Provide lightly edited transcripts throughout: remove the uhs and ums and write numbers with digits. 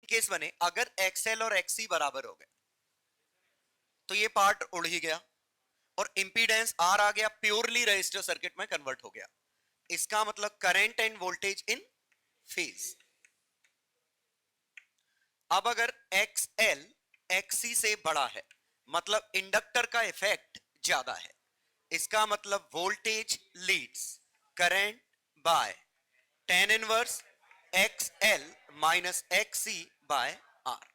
Case बने, अगर XL और XC बराबर हो गए तो ये पार्ट उड़ ही गया और इंपीडेंस R आ गया, प्योरली रजिस्टर सर्किट में कन्वर्ट हो गया। इसका मतलब करंट एंड वोल्टेज इन फेज। अब अगर XL XC से बड़ा है मतलब इंडक्टर का इफेक्ट ज्यादा है, इसका मतलब voltage leads current by tan inverse XL minus XC by R।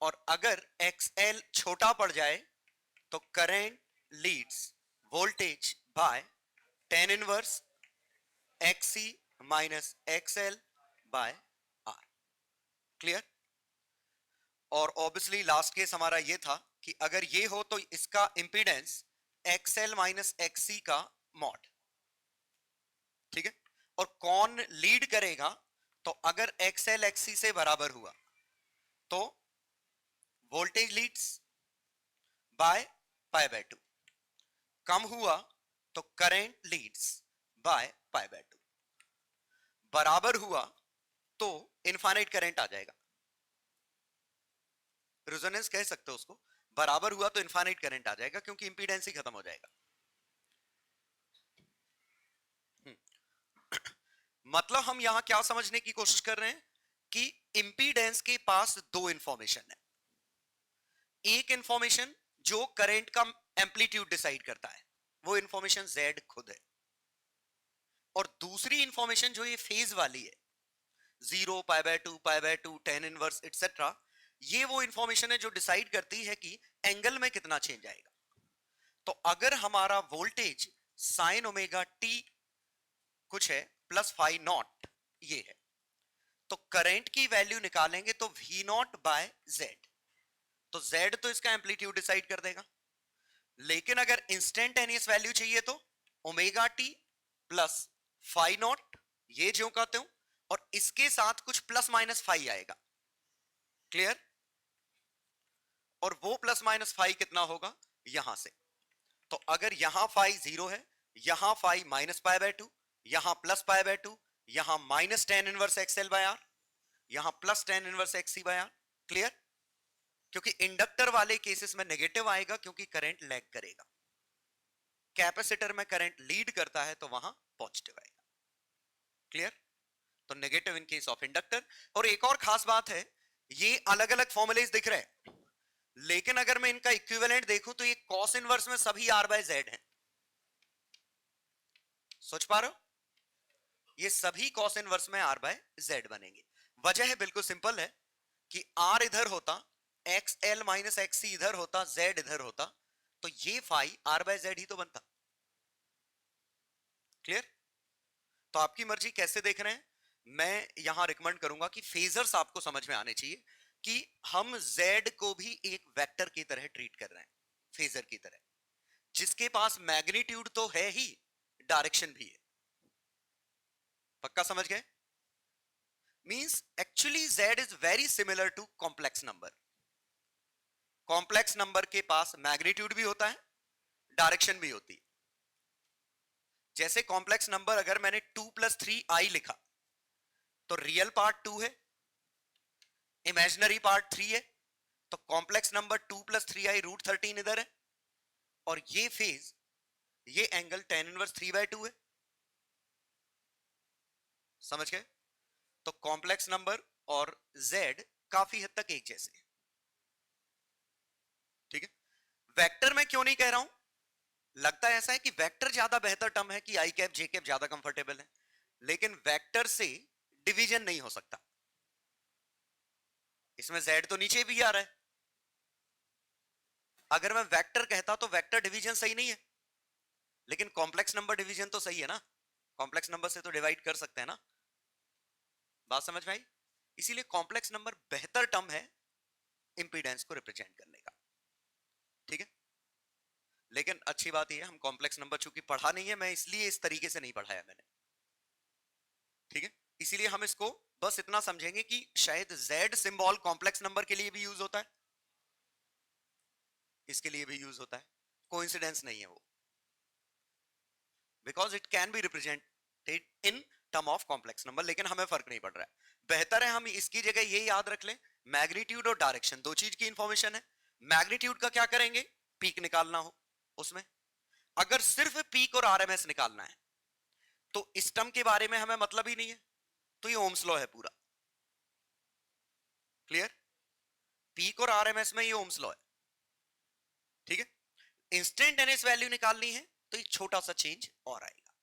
और अगर XL छोटा पड़ जाए तो current leads voltage by tan inverse XC minus XL by R। Clear? और ऑब्वियसली लास्ट केस हमारा ये था कि अगर ये हो तो इसका इंपीडेंस XL माइनस XC का मॉड। ठीक है? और कौन लीड करेगा? तो अगर XL XC से बराबर हुआ तो voltage leads by pi by 2, कम हुआ तो current leads by pi by 2, बराबर हुआ तो इनफाइनाइट करंट आ जाएगा। रेजोनेंस कह सकते हो उसको। बराबर हुआ तो इनफाइनाइट करंट आ जाएगा क्योंकि इंपीडेंस ही खत्म हो जाएगा। मतलब हम यहां क्या समझने की कोशिश कर रहे हैं कि इंपीडेंस के पास दो इंफॉर्मेशन है। एक इंफॉर्मेशन जो करंट का एम्पलीट्यूड डिसाइड करता है, वो इंफॉर्मेशन Z खुद है। और दूसरी इंफॉर्मेशन जो ये फेज वाली है, 0 पाई बाय 2 tan इनवर्स एटसेट्रा, ये वो इंफॉर्मेशन है जो डिसाइड करती है कि एंगल में कितना चेंज आएगा। तो अगर हमारा वोल्टेज साइन ओमेगा टी कुछ है प्लस फाई नॉट ये है, तो करंट की वैल्यू निकालेंगे तो V नॉट बाय जेड। तो Z तो इसका एम्पलीट्यूड डिसाइड कर देगा, लेकिन अगर इंस्टेंटेनियस वैल्यू चाहिए तो omega t plus phi naught, ये जो कहते हूं, और इसके साथ कुछ प्लस माइनस फाई आएगा। क्लियर? और वो प्लस माइनस फाई कितना होगा यहां से। तो अगर यहां फाई 0 है, यहां फाई माइनस पाई बाय 2, यहां प्लस पाई बाय 2, यहां minus tan inverse XL by R, यहां plus tan inverse XC by R। Clear? क्योंकि इंडक्टर वाले केसेस में नेगेटिव आएगा क्योंकि करंट लैग करेगा। कैपेसिटर में करंट लीड करता है तो वहां पॉजिटिव आएगा। क्लियर? तो negative in case of inductor. और एक और खास बात है, ये अलग अलग फॉर्मुलेज दिख रहे हैं, लेकिन अगर मैं इनका इक्विवेलेंट देखूं तो ये कॉस इनवर्स में सभी R बाय Z है। सोच पा रहे हो? ये सभी कॉस इनवर्स में R बाय Z बनेंगे। वजह है बिल्कुल सिंपल है कि R इधर होता, XL माइनस XC इधर होता, Z इधर होता, तो ये फाई R बाय Z ही तो बनता। क्लियर? तो आपकी मर्जी कैसे देख रहे हैं। मैं यहां रिकमेंड करूंगा कि फेजर्स आपको समझ में आने चाहिए कि हम Z को भी एक वेक्टर की तरह ट्रीट कर रहे हैं, फेजर की तरह, जिसके पास मैग्नीट्यूड तो है ही, डायरेक्शन भी है। पक्का समझ गए? Means actually Z is very similar to complex number. Complex number के पास मैग्नीट्यूड भी होता है, डायरेक्शन भी होती है। जैसे कॉम्प्लेक्स नंबर अगर मैंने 2 + 3i लिखा तो रियल पार्ट 2 है, इमेजिनरी पार्ट 3 है, तो कॉम्प्लेक्स नंबर 2 + 3i √13 इधर है, और ये फेज, ये एंगल tan इनवर्स 3/2 है। समझ गए? तो कॉम्प्लेक्स नंबर और Z काफी हद तक एक जैसे। ठीक है? वेक्टर में क्यों नहीं कह रहा हूं, लगता है ऐसा है कि वेक्टर ज्यादा बेहतर टर्म है कि आई कैप जे कैप ज्यादा कंफर्टेबल है, लेकिन वेक्टर से डिवीजन नहीं हो सकता। इसमें Z तो नीचे भी आ रहा है। अगर मैं वेक्टर कहता तो वेक्टर डिवीजन सही नहीं है, लेकिन कॉम्प्लेक्स नंबर डिवीजन तो सही है ना। कॉम्प्लेक्स नंबर से तो डिवाइड कर सकते हैं ना। बात समझ में आई? इसीलिए कॉम्प्लेक्स नंबर बेहतर टर्म है इंपीडेंस को रिप्रेजेंट करने का। ठीक है? लेकिन अच्छी बात यह है, हम कॉम्प्लेक्स नंबर चूंकि पढ़ा नहीं है, मैं इसलिए इस तरीके से नहीं पढ़ाया मैंने। ठीक है? इसीलिए हम इसको बस इतना समझेंगे कि शायद Z सिंबल कॉम्प्लेक्स नंबर के लिए भी यूज होता है, इसके लिए भी यूज होता है, कोइंसिडेंस नहीं है वो, because it can be represented in term of complex number, लेकिन हमें फर्क नहीं पड़ रहा है। बेहतर है हम इसकी जगह ये याद रख लें मैग्नीट्यूड और डायरेक्शन दो चीज की इंफॉर्मेशन है। मैग्नीट्यूड का क्या करेंगे, पीक निकालना हो उसमें, अगर सिर्फ पीक और आरएमएस निकालना है तो इस टर्म के बारे में हमें मतलब ही नहीं है, तो ये ओम्स लॉ है पूरा। क्लियर? पीक और आरएमएस में ये ओम्स लॉ है, ठीक है। इंस्टेंटेनियस वैल्यू निकालनी है तो एक छोटा सा चेंज और आएगा।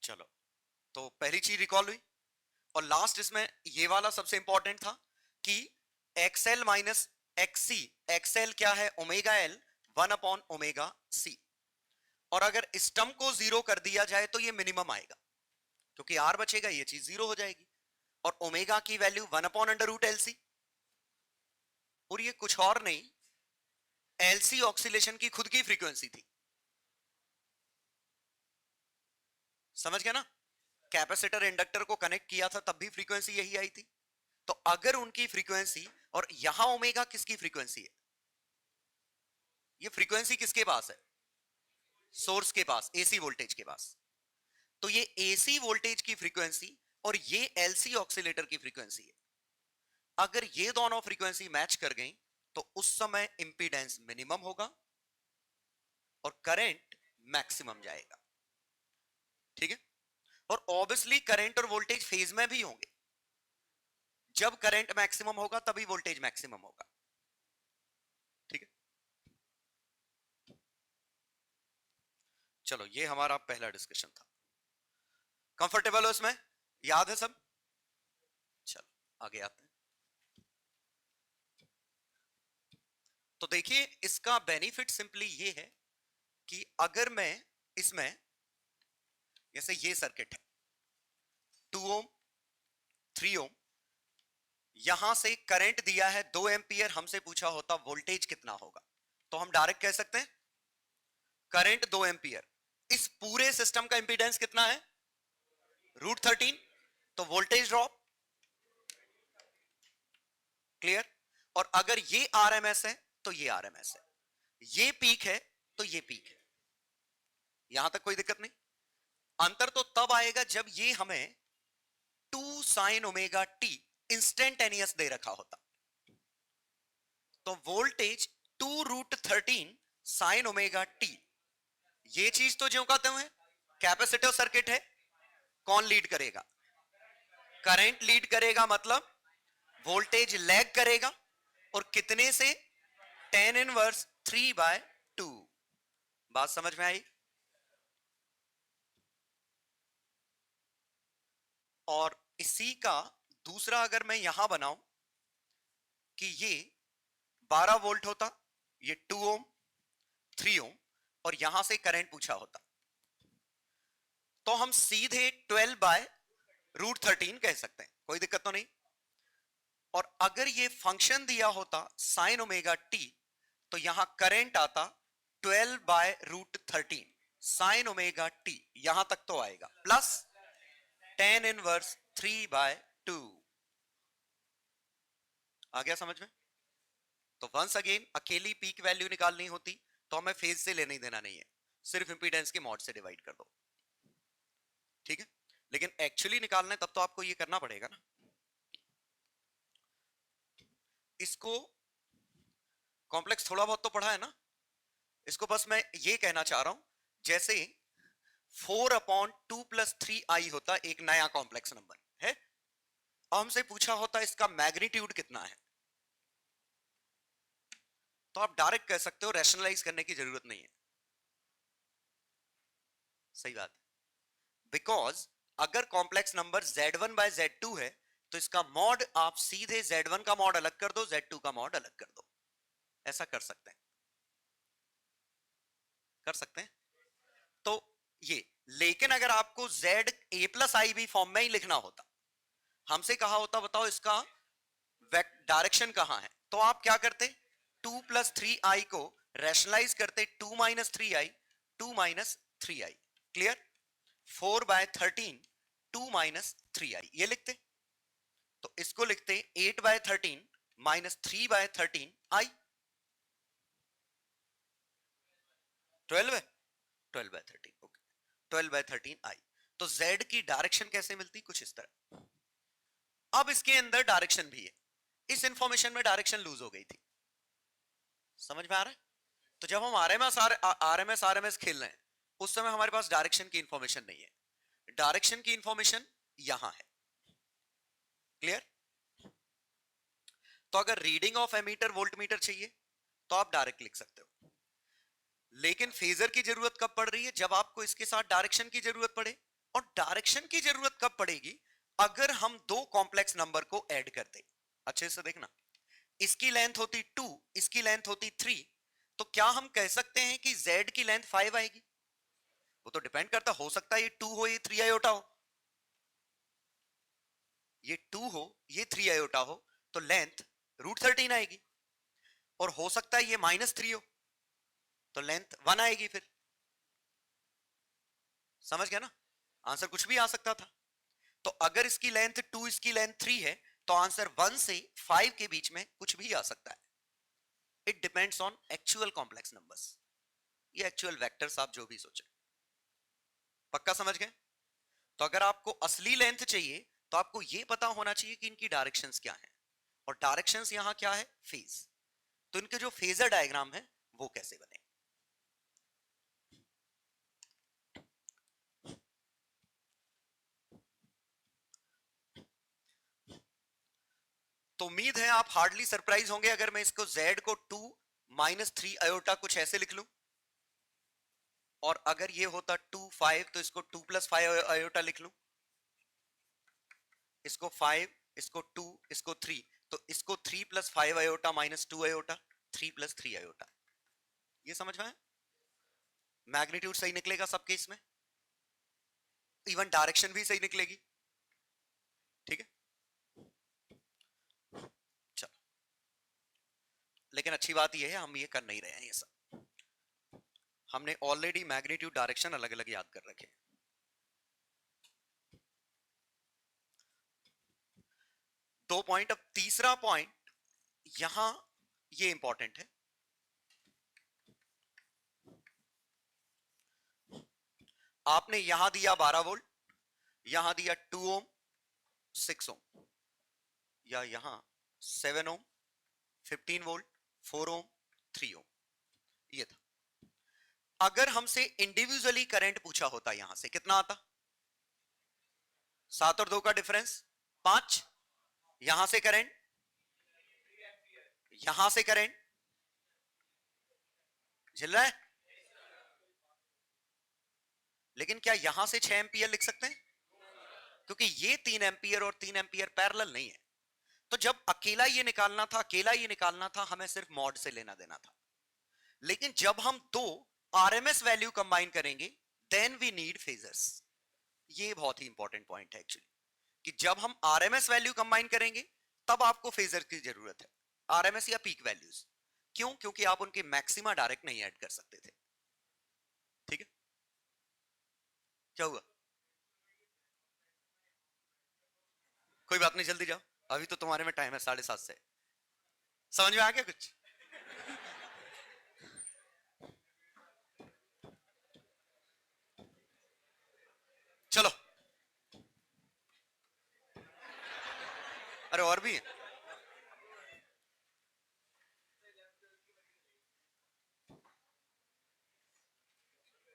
चलो, तो पहली चीज रिकॉल हुई। और लास्ट इसमें ये वाला सबसे इंपॉर्टेंट था कि एक्सएल माइनस एक्ससी, एक्सएल क्या है, ओमेगा एल 1/ओमेगा सी। और अगर इस टर्म को जीरो कर दिया जाए तो ये मिनिमम आएगा, क्योंकि आर बचेगा, ये चीज जीरो हो जाएगी। और ओमेगा की वैल्यू 1/√LC, और ये कुछ और नहीं, एलसी ऑक्सीलेशन की खुद की फ्रीक्वेंसी थी। समझ गया ना? कैपेसिटर इंडक्टर को कनेक्ट किया था तब भी फ्रीक्वेंसी यही आई थी। तो अगर उनकी फ्रीक्वेंसी, और यहां ओमेगा किसकी फ्रीक्वेंसी है, ये फ्रीक्वेंसी किसके पास है, सोर्स के पास, एसी वोल्टेज के पास। तो ये एसी वोल्टेज की फ्रीक्वेंसी और ये एलसी ऑक्सीलेटर की फ्रीक्वेंसी है। अगर ये दोनों फ्रीक्वेंसी मैच कर गई तो उस समय इंपीडेंस मिनिमम होगा और करंट मैक्सिमम जाएगा, ठीक है। और ऑब्वियसली करंट और वोल्टेज फेज में भी होंगे। जब करंट मैक्सिमम होगा तभी वोल्टेज मैक्सिमम होगा, ठीक है। चलो, ये हमारा पहला डिस्कशन था। कंफर्टेबल हो इसमें? याद है सब? चलो आगे आते हैं। तो देखिए, इसका बेनिफिट सिंपली ये है कि अगर मैं इसमें, जैसे ये सर्किट है 2 ओम 3 ओम, यहां से करंट दिया है 2 एंपियर, हमसे पूछा होता वोल्टेज कितना होगा, तो हम डायरेक्ट कह सकते हैं करंट 2 एंपियर। इस पूरे सिस्टम का इंपीडेंस कितना है, √13, तो वोल्टेज ड्रॉप। क्लियर? और अगर ये आरएमएस है तो ये आरएमएस है, ये पीक है तो ये पीक है। यहां तक कोई दिक्कत नहीं। अंतर तो तब आएगा जब ये हमें 2 sin ओमेगा टी इंस्टेंटेनियस दे रखा होता। तो वोल्टेज 2√13 sin ओमेगा टी, ये चीज तो ज्यों का त्यों है। कैपेसिटिव सर्किट है, कौन लीड करेगा, करंट लीड करेगा, मतलब वोल्टेज लैग करेगा। और कितने से, 10⁻3/2। बात समझ में आई? और इसी का दूसरा अगर मैं यहां बनाऊं कि ये 12 वोल्ट होता, ये 2 ओम 3 ओम, और यहां से करंट पूछा होता, तो हम सीधे 12/√13 कह सकते हैं, कोई दिक्कत तो नहीं। और अगर ये फंक्शन दिया होता साइन ओमेगा टी, तो यहां करंट आता 12/√13 साइन ओमेगा टी, यहां तक तो आएगा, प्लस 10⁻3/2। आ गया समझ में? तो वंस अगेन, अकेली पीक वैल्यू निकालनी होती तो हमें फेज से लेने देना नहीं है, सिर्फ इंपीडेंस के मॉड से डिवाइड कर दो, ठीक है। लेकिन एक्चुअली निकालना है तब तो आपको ये करना पड़ेगा ना। इसको कॉम्प्लेक्स थोड़ा बहुत तो पढ़ा है ना, इसको बस मैं ये कहना चाह रहा हूं, जैसे 4/2+3i होता एक नया कॉम्प्लेक्स नंबर है, और हमसे पूछा होता इसका मैग्नीट्यूड कितना है, तो आप डायरेक्ट कह सकते हो, रैशनलाइज करने की जरूरत नहीं है। सही बात है, बिकॉज अगर कॉम्प्लेक्स नंबर Z1/Z2 है तो इसका मॉड आप सीधे Z1 का मॉड अलग कर दो, Z2 का मॉड अलग कर दो, ऐसा कर सकते हैं, कर सकते हैं। तो ये, लेकिन अगर आपको ZA+IB फॉर्म में ही लिखना होता, हमसे कहा होता बताओ इसका डायरेक्शन कहां है, तो आप क्या करते, 2+3i को रैशनलाइज करते 2-3i, 2-3i। क्लियर? 4/13 2-3i ये लिखते। तो इसको लिखते 8/13 -3/13i। 12 है, 12/13, ओके, 12/13i। तो z की डायरेक्शन कैसे मिलती, कुछ इस तरह। अब इसके अंदर डायरेक्शन भी है, इस इंफॉर्मेशन में डायरेक्शन लूज हो गई थी, समझ में आ रहा है? तो जब हम आरएमएस खेल रहे हैं, उस समय हमारे पास डायरेक्शन की इंफॉर्मेशन नहीं है, डायरेक्शन की इंफॉर्मेशन यहां है। क्लियर? तो अगर रीडिंग ऑफ एमीटर वोल्टमीटर चाहिए तो आप डायरेक्ट लिख सकते हो, लेकिन फेजर की जरूरत कब पड़ रही है, जब आपको इसके साथ डायरेक्शन की जरूरत पड़े। और डायरेक्शन की जरूरत कब पड़ेगी, अगर हम दो कॉम्प्लेक्स नंबर को ऐड कर दे। अच्छे से देखना, इसकी लेंथ होती 2, इसकी लेंथ होती 3, तो क्या हम कह सकते हैं कि z की लेंथ 5 आएगी? वो तो डिपेंड करता, हो सकता है ये 2 हो, ये 3 आयोटा हो, ये 2 हो, ये 3 आयोटा हो, तो लेंथ √13 आएगी। और हो सकता है ये -3 हो, तो लेंथ 1 आएगी। फिर समझ गया ना, आंसर कुछ भी आ सकता था। तो अगर इसकी लेंथ 2, इसकी लेंथ 3 है, तो आंसर 1 से 5 के बीच में कुछ भी आ सकता है। It depends on actual complex numbers, ये एक्चुअल वेक्टर्स, आप जो भी सोचे। पक्का समझ गए? तो अगर आपको असली लेंथ चाहिए तो आपको यह पता होना चाहिए कि इनकी डायरेक्शंस क्या हैं, और डायरेक्शंस यहां क्या है, फेज। तो इनके जो फेजर डायग्राम है वो कैसे बने। तो उम्मीद है आप हार्डली सरप्राइज होंगे अगर मैं इसको z को 2 -3 आयोटा कुछ ऐसे लिख लूं, और अगर ये होता 2 5 तो इसको 2 + 5 आयोटा लिख लूं, इसको 5, इसको 2, इसको 3, तो इसको 3 + 5 आयोटा -2 आयोटा, 3 + 3 आयोटा। ये समझ में है? मैग्नीट्यूड सही निकलेगा सब केस में, इवन डायरेक्शन भी सही निकलेगी। ठीक है, चलो, लेकिन अच्छी बात यह है हम ये कर नहीं रहे हैं, ये सब हमने ऑलरेडी मैग्नीट्यूड डायरेक्शन अलग अलग याद कर रखे हैं। दो पॉइंट। अब तीसरा पॉइंट यहां ये इंपॉर्टेंट है, आपने यहां दिया 12 वोल्ट, यहां दिया 2 ओम, 6 ओम, या यहां 7 ओम, 15 वोल्ट, 4 ओम, 3 ओम, ये था। अगर हमसे इंडिविजुअली करंट पूछा होता, यहां से कितना आता, 7 और 2 का डिफरेंस 5, यहां से करंट, यहां से करंट झिल रहा है, लेकिन क्या यहां से 6 एंपियर लिख सकते हैं, क्योंकि ये 3 एंपियर और 3 एंपियर पैरेलल नहीं है। तो जब अकेला ये निकालना था, अकेला ये निकालना था, हमें सिर्फ मॉड से लेना देना था। लेकिन जब हम दो आरएमएस वैल्यू कंबाइन करेंगे, देन वी नीड फेजर्स। ये बहुत ही इंपॉर्टेंट पॉइंट है एक्चुअली, कि जब हम आरएमएस वैल्यू कंबाइन करेंगे तब आपको फेजर की जरूरत है, आरएमएस या पीक वैल्यूज। क्यों? क्योंकि आप उनके मैक्सिमा डायरेक्ट नहीं ऐड कर सकते थे। ठीक है, क्या हुआ? कोई बात नहीं, जल्दी जाओ, अभी तो तुम्हारे में टाइम है 7:30 से। समझ में आ गया कुछ? चलो, अरे और भी है,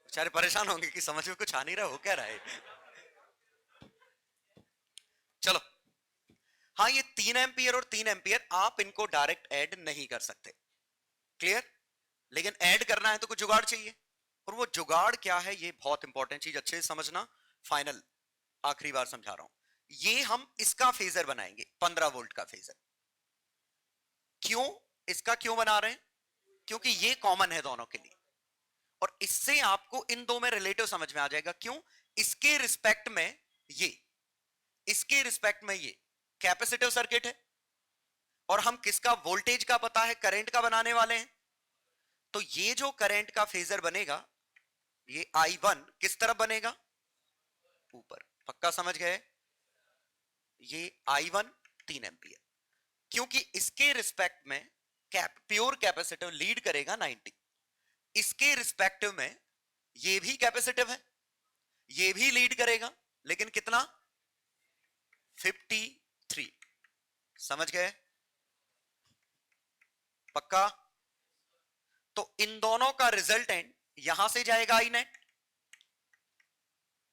बेचारे परेशान होंगे कि समझ में कुछ आ नहीं रहा, हो क्या रहा है। चलो, हाँ, ये 3 एंपियर और 3 एंपियर आप इनको डायरेक्ट ऐड नहीं कर सकते, क्लियर? लेकिन ऐड करना है तो कुछ जुगाड़ चाहिए, और वो जुगाड़ क्या है, ये बहुत इंपॉर्टेंट चीज, अच्छे से समझना। फाइनल आखिरी बार समझा रहा हूं, ये हम इसका फेजर बनाएंगे, 15 वोल्ट का फेजर। क्यों इसका क्यों बना रहे हैं? क्योंकि ये कॉमन है दोनों के लिए, और इससे आपको इन दो में रिलेटिव समझ में आ जाएगा। क्यों? इसके रिस्पेक्ट में ये, इसके रिस्पेक्ट में ये कैपेसिटिव सर्किट है, और हम किसका, वोल्टेज का पता है, करंट का बनाने वाले हैं। तो ये जो करंट का फेजर बनेगा, ये I1 किस तरफ बनेगा, ऊपर। पक्का समझ गए? ये I1 3 एंपियर, क्योंकि इसके रिस्पेक्ट में प्योर कैपेसिटिव लीड करेगा 90, इसके रिस्पेक्टिव में ये भी कैपेसिटिव है, ये भी लीड करेगा, लेकिन कितना? 53। समझ गए? पक्का? तो इन दोनों का रिजल्टेंट यहां से जाएगा आई नेट।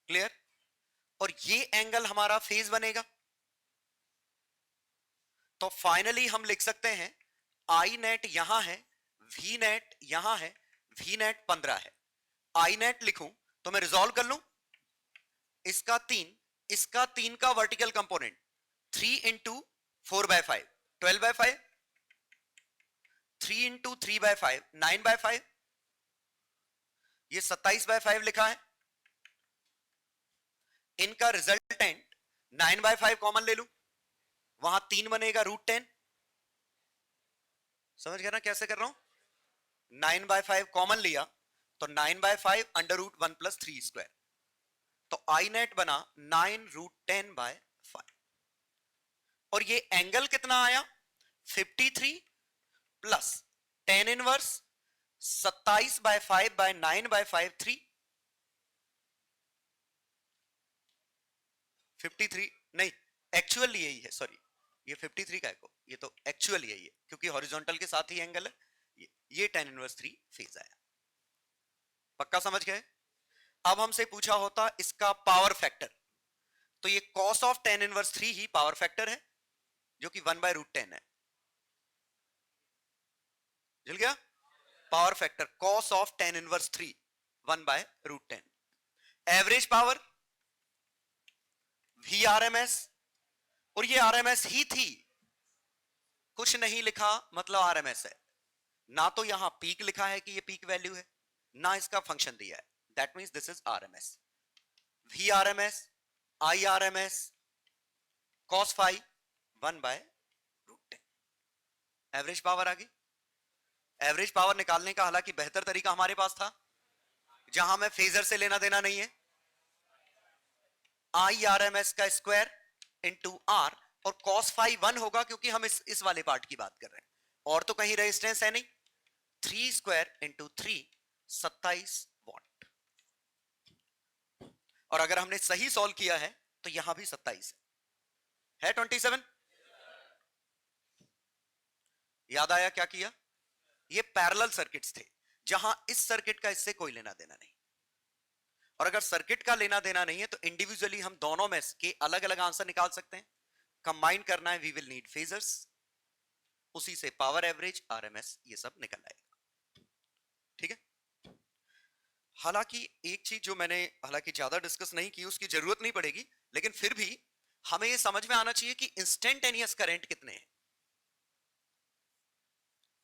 क्लियर? और ये एंगल हमारा फेज बनेगा। तो फाइनली हम लिख सकते हैं आई नेट यहां है, वी नेट यहां है, वी नेट 15 है। आई नेट लिखूं तो मैं रिजॉल्व कर लूं, इसका 3, इसका 3 का वर्टिकल कंपोनेंट 3 इंटू 4/5 12/5, 3 इंटू 3/5 9/5, ये 27/5 लिखा है। इनका रिजल्टेंट 9/5 कॉमन ले लूं, वहां 3 बनेगा √10। समझ गए ना कैसे कर रहा हूं? 9/5 कॉमन लिया तो 9/5 √1 + 3²। तो आई नेट बना 9√10/5। और ये एंगल कितना आया? 53 प्लस 10 इनवर्स 27/5/9/5 3। 53 नहीं, एक्चुअल यही है, सॉरी ये 53 का है को, ये तो एक्चुअल यही है क्योंकि हॉरिजॉन्टल के साथ ही एंगल है। ये 10 इनवर्स 3 फेज आया। पक्का समझ गए? अब हमसे पूछा होता इसका पावर फैक्टर, तो ये cos of 10 inverse 3 he power factor है जो कि 1/√10 है। जल गया? Power factor cos of 10 inverse 3 1/√10। Average power VRMS, और ये RMS ही थी, कुछ नहीं लिखा मतलब RMS है। ना तो यहां पीक लिखा है कि ये पीक वैल्यू है, ना इसका फंक्शन दिया है, that means this is RMS। VRMS, IRMS, cos phi 1/√10। Average power आ गई। एवरेज पावर निकालने का हालांकि बेहतर तरीका हमारे पास था, जहां में फेजर से लेना देना नहीं है, IRMS का स्क्वायर इंटू R, और cos phi 1 होगा क्योंकि हम इस वाले पार्ट की बात कर रहे हैं, और तो कहीं रेजिस्टेंस है नहीं। 3² इंटू 3 27 वॉट। और अगर हमने सही सॉल्व किया है तो यहां भी 27 है 27। याद आया क्या किया? ये पैरेलल सर्किट्स थे, जहां इस सर्किट का इससे कोई लेना देना नहीं। और अगर सर्किट का लेना देना नहीं है तो इंडिविजुअली हम दोनों में के अलग अलग आंसर निकाल सकते हैं। कंबाइन करना है, वी विल नीड फेजर्स, उसी से पावर एवरेज RMS ये सब निकल आएगा। ठीक है? हालांकि एक चीज जो मैंने हालांकि ज्यादा डिस्कस नहीं की, उसकी जरूरत नहीं पड़ेगी, लेकिन फिर भी हमें ये समझ में आना चाहिए कि इंस्टेंटेनियस करंट कितने हैं।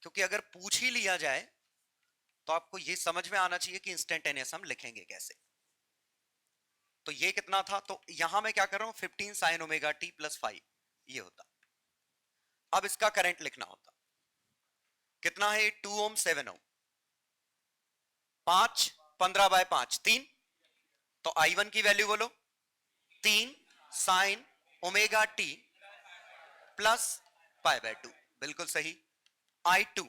क्योंकि अगर पूछ ही लिया जाए तो आपको ये समझ में आना चाहिए कि इंस्टेंटेनियस हम लिखेंगे कैसे। तो ये कितना था? तो यहां मैं क्या कर रहा हूं, 15 sin ओमेगा t + 5 ये होता। अब इसका करंट लिखना होता, कितना है? 2 ओम 7 ओम, 5 15/5 3। तो I1 की वैल्यू बोलो, 3 sin ओमेगा t + π/2, बिल्कुल सही। I2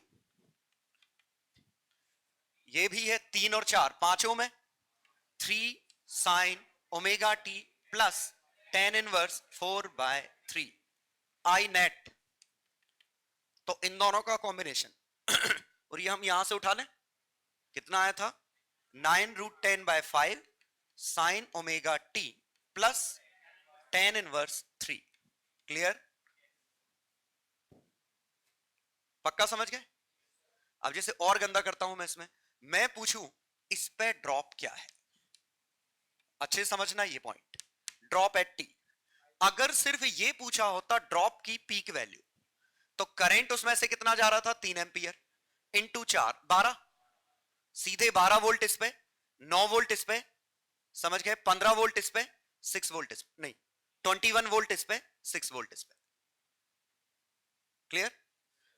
ये भी है 3 और 4 5 ओम है, 3 sin omega t + tan inverse 4/3। I net, तो इन दोनों का कॉम्बिनेशन और ये हम यहां से उठा लें, कितना आया था? 9√10/5 sin omega t + tan inverse 3। Clear? पक्का समझ गए? अब जैसे और गंदा करता हूं मैं इसमें, मैं पूछूं इस पे ड्रॉप क्या है, अच्छे समझना ये पॉइंट, ड्रॉप एट टी। अगर सिर्फ ये पूछा होता ड्रॉप की पीक वैल्यू, तो करंट उसमें से कितना जा रहा था? 3 एंपियर इंटू 4 12, सीधे 12 वोल्ट इस पे, 9 वोल्ट इस पे, समझ गए? 15 वोल्ट इस पे, 6 वोल्ट इस पे, नहीं 21 वोल्ट इस पे, 6 वोल्ट इस पे। क्लियर?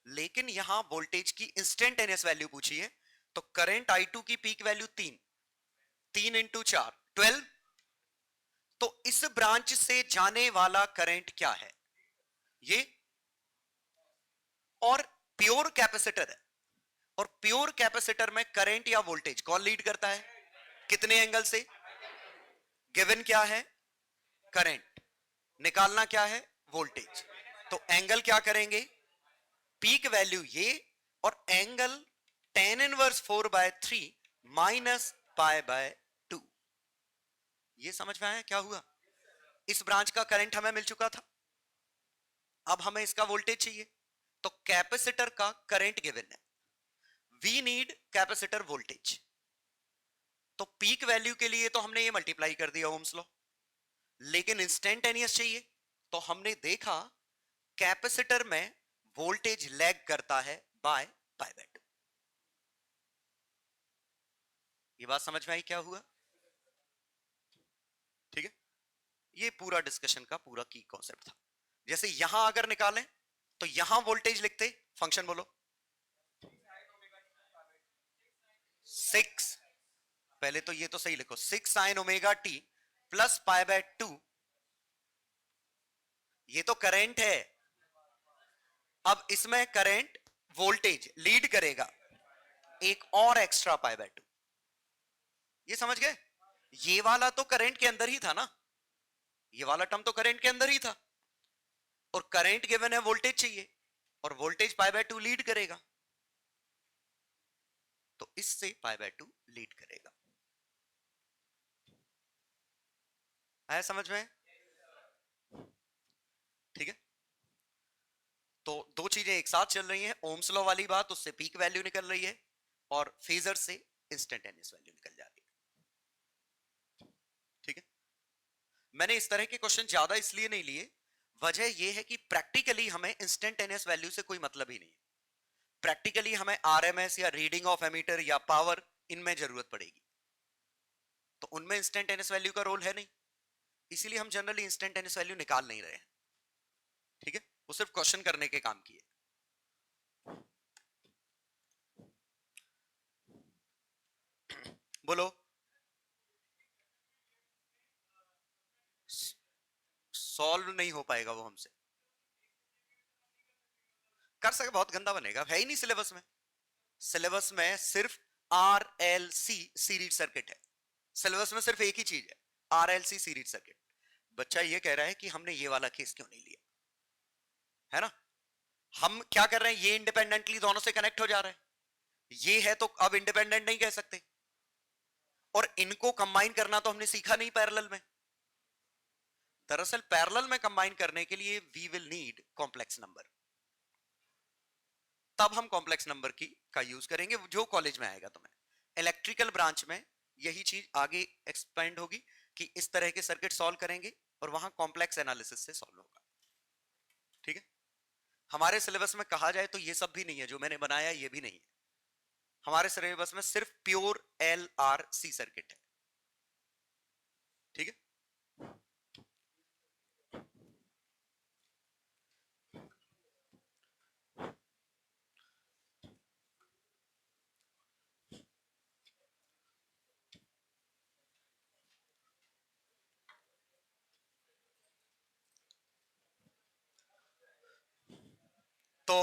लेकिन यहां वोल्टेज की इंस्टेंटेनियस वैल्यू पूछी है, तो करंट I2 की पीक वैल्यू 3 इंटू 4 12। तो इस ब्रांच से जाने वाला करंट क्या है? ये, और प्योर कैपेसिटर है, और प्योर कैपेसिटर में करंट या वोल्टेज कौन लीड करता है? कितने एंगल से? गिवन क्या है? करंट। निकालना क्या है? वोल्टेज। तो एंगल क्या करेंगे? पीक वैल्यू ये, और angle tan inverse 4/3 minus pi by 2। ये समझ में आया क्या हुआ? इस ब्रांच का करंट हमें मिल चुका था, अब हमें इसका वोल्टेज चाहिए। तो कैपेसिटर का करंट गिवन है, वी नीड कैपेसिटर वोल्टेज। तो पीक वैल्यू के लिए तो हमने ये मल्टीप्लाई कर दिया ओम्स लॉ, लेकिन इंस्टेंटेनियस चाहिए। तो हमने देखा कैपेसिटर में वोल्टेज लैग करता है बाय पाई बाय 2। ये बात समझ में आई क्या हुआ? ठीक है, ये पूरा डिस्कशन का पूरा की कॉन्सेप्ट था। जैसे यहां अगर निकालें तो यहां वोल्टेज लिखते, फंक्शन बोलो 6, पहले तो ये तो सही लिखो 6 sign omega t plus pi by 2। ये तो करंट है, अब इसमें करंट वोल्टेज लीड करेगा एक और एक्स्ट्रा पाई बाय 2। ये समझ गए? ये वाला तो करंट के अंदर ही था ना, ये वाला टर्म तो करंट के अंदर ही था, और करंट गिवन है, वोल्टेज चाहिए, और वोल्टेज पाई बाय 2 लीड करेगा, तो इससे पाई बाय 2 लीड करेगा। आया समझ में? ठीक है, तो दो चीजें एक साथ चल रही हैं, ओम्स लॉ वाली बात, उससे पीक वैल्यू निकल रही है, और फेजर से इंस्टेंटेनियस वैल्यू निकल जा रही है। ठीक है, मैंने इस तरह के क्वेश्चन ज्यादा इसलिए नहीं लिए, वजह यह है कि प्रैक्टिकली हमें इंस्टेंटेनियस वैल्यू से कोई मतलब ही नहीं है। प्रैक्टिकली हमें आरएमएस या रीडिंग ऑफ एमीटर या पावर, इनमें जरूरत पड़ेगी, तो उनमें इंस्टेंटेनियस वैल्यू का रोल है नहीं, इसीलिए हम जनरली इंस्टेंटेनियस वैल्यू निकाल नहीं रहे हैं। ठीक है, वो सिर्फ क्वेश्चन करने के काम की है। बोलो, सॉल्व नहीं हो पाएगा वो हमसे। कर सके, बहुत गंदा बनेगा, है ही नहीं सिलेबस में। सिलेबस में सिर्फ आरएलसी सीरीज सर्किट है, सिलेबस में सिर्फ एक ही चीज है, आरएलसी सीरीज सर्किट। बच्चा ये कह रहा है कि हमने ये वाला केस क्यों नहीं लिया, है ना? हम क्या कर रहे हैं, ये इंडिपेंडेंटली दोनों से कनेक्ट हो जा रहा है, ये है तो अब इंडिपेंडेंट नहीं कह सकते, और इनको कंबाइन करना तो हमने सीखा नहीं पैरेलल में। दरअसल पैरेलल में कंबाइन करने के लिए we will need complex number, तब हम कॉम्प्लेक्स नंबर की का यूज करेंगे, जो कॉलेज में आएगा तुम्हें। इलेक्ट्रिकल ब्रांच में यही चीज आगे एक्सपेंड होगी कि इस तरह के सर्किट सॉल्व करेंगे, और वहां कॉम्प्लेक्स एनालिसिस से सॉल्व होगा। ठीक है, हमारे सिलेबस में कहा जाए तो ये सब भी नहीं है, जो मैंने बनाया ये भी नहीं है। हमारे सिलेबस में सिर्फ pure L R C circuit है। ठीक है, तो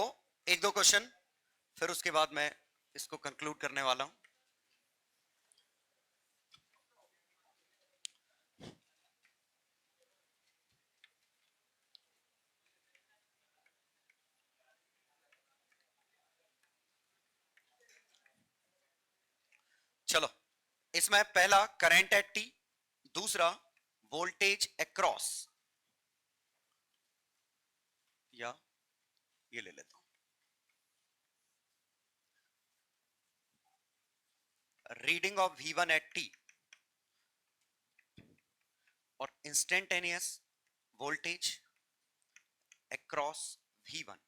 एक दो क्वेश्चन, फिर उसके बाद मैं इसको कंक्लूड करने वाला हूं। चलो, इसमें पहला करंट एट टी, दूसरा वोल्टेज अक्रॉस, या ये ले लेता हूं, reading of V1 at T और इंस्टेंटेनियस वोल्टेज अक्रॉस V1।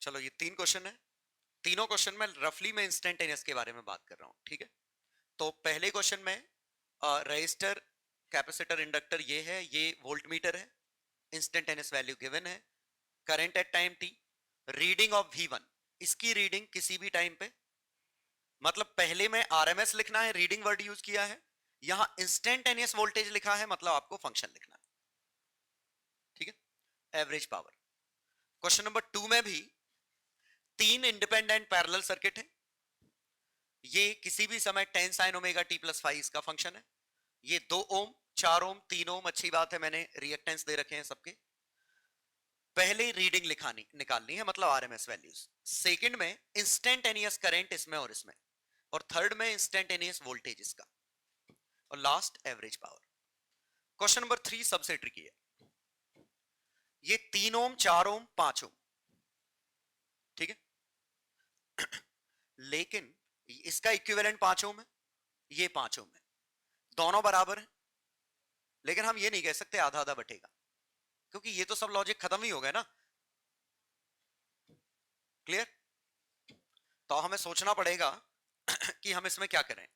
चलो ये 3 क्वेश्चन है, तीनों क्वेश्चन में रफली मैं इंस्टेंटेनियस के बारे में बात कर रहा हूं, ठीक है। तो पहले क्वेश्चन में रजिस्टर, कैपेसिटर, इंडक्टर ये है, ये वोल्ट मीटर है, इंस्टेंटेनियस वैल्यू गिवन है, current eight time t, reading of v1, इसकी रीडिंग किसी भी टाइम पे, मतलब पहले में आरएमएस लिखना है, रीडिंग वर्ड यूज किया है, यहां इंस्टेंटेनियस वोल्टेज लिखा है, मतलब आपको फंक्शन लिखना है, ठीक है। Average power. क्वेश्चन नंबर 2 में भी 3 इंडिपेंडेंट पैरेलल सर्किट है, ये किसी भी समय 10 sin ओमेगा t प्लस 5 इसका फंक्शन है, ये 2 ओम, 4 ओम, 3 ओम, अच्छी बात है मैंने रिएक्टेंस दे रखे हैं सबके। पहले रीडिंग निकालनी है, मतलब आरएमएस वैल्यूज, सेकंड में इंस्टेंटेनियस करंट इसमें और इसमें, और थर्ड में इंस्टेंटेनियस वोल्टेज इसका, और last average power. Question number 3 सबसे ट्रिकी है, ये 3 ओम, 4 ओम, 5 ओम, ठीक है। लेकिन इसका इक्विवेलेंट 5 ओम है, ये 5 ओम है, दोनों बराबर है, लेकिन हम ये नहीं कह सकते आधा आधा बटेगा, क्योंकि ये तो सब लॉजिक खत्म ही हो गया ना। क्लियर? तो हमें सोचना पड़ेगा कि हम इसमें क्या करें,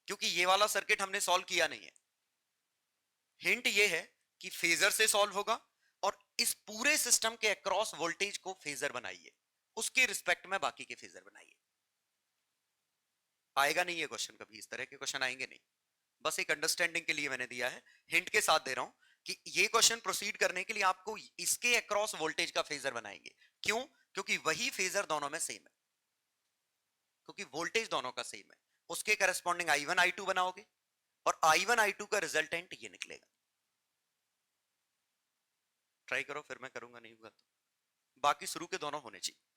क्योंकि ये वाला सर्किट हमने सॉल्व किया नहीं है। हिंट ये है कि फेजर से सॉल्व होगा, और इस पूरे सिस्टम के अक्रॉस वोल्टेज को फेजर बनाइए, उसके रिस्पेक्ट में बाकी के फेजर बनाइए। आएगा नहीं ये क्वेश्चन, कभी इस तरह के क्वेश्चन आएंगे नहीं, बस एक अंडरस्टैंडिंग के लिए मैंने दिया है, हिंट के साथ दे रहा हूं कि ये क्वेश्चन प्रोसीड करने के लिए आपको इसके अक्रॉस वोल्टेज का फेजर बनाएंगे। क्यों? क्योंकि वही फेजर दोनों में सेम है, क्योंकि वोल्टेज दोनों का सेम है, उसके करस्पॉन्डिंग I1 I2 बनाओगे, और I1 I2 का रिजल्टेंट ये निकलेगा। ट्राई करो, फिर मैं करूंगा, नहीं होगा तो बाकी शुरू के दोनों होने चाहिए।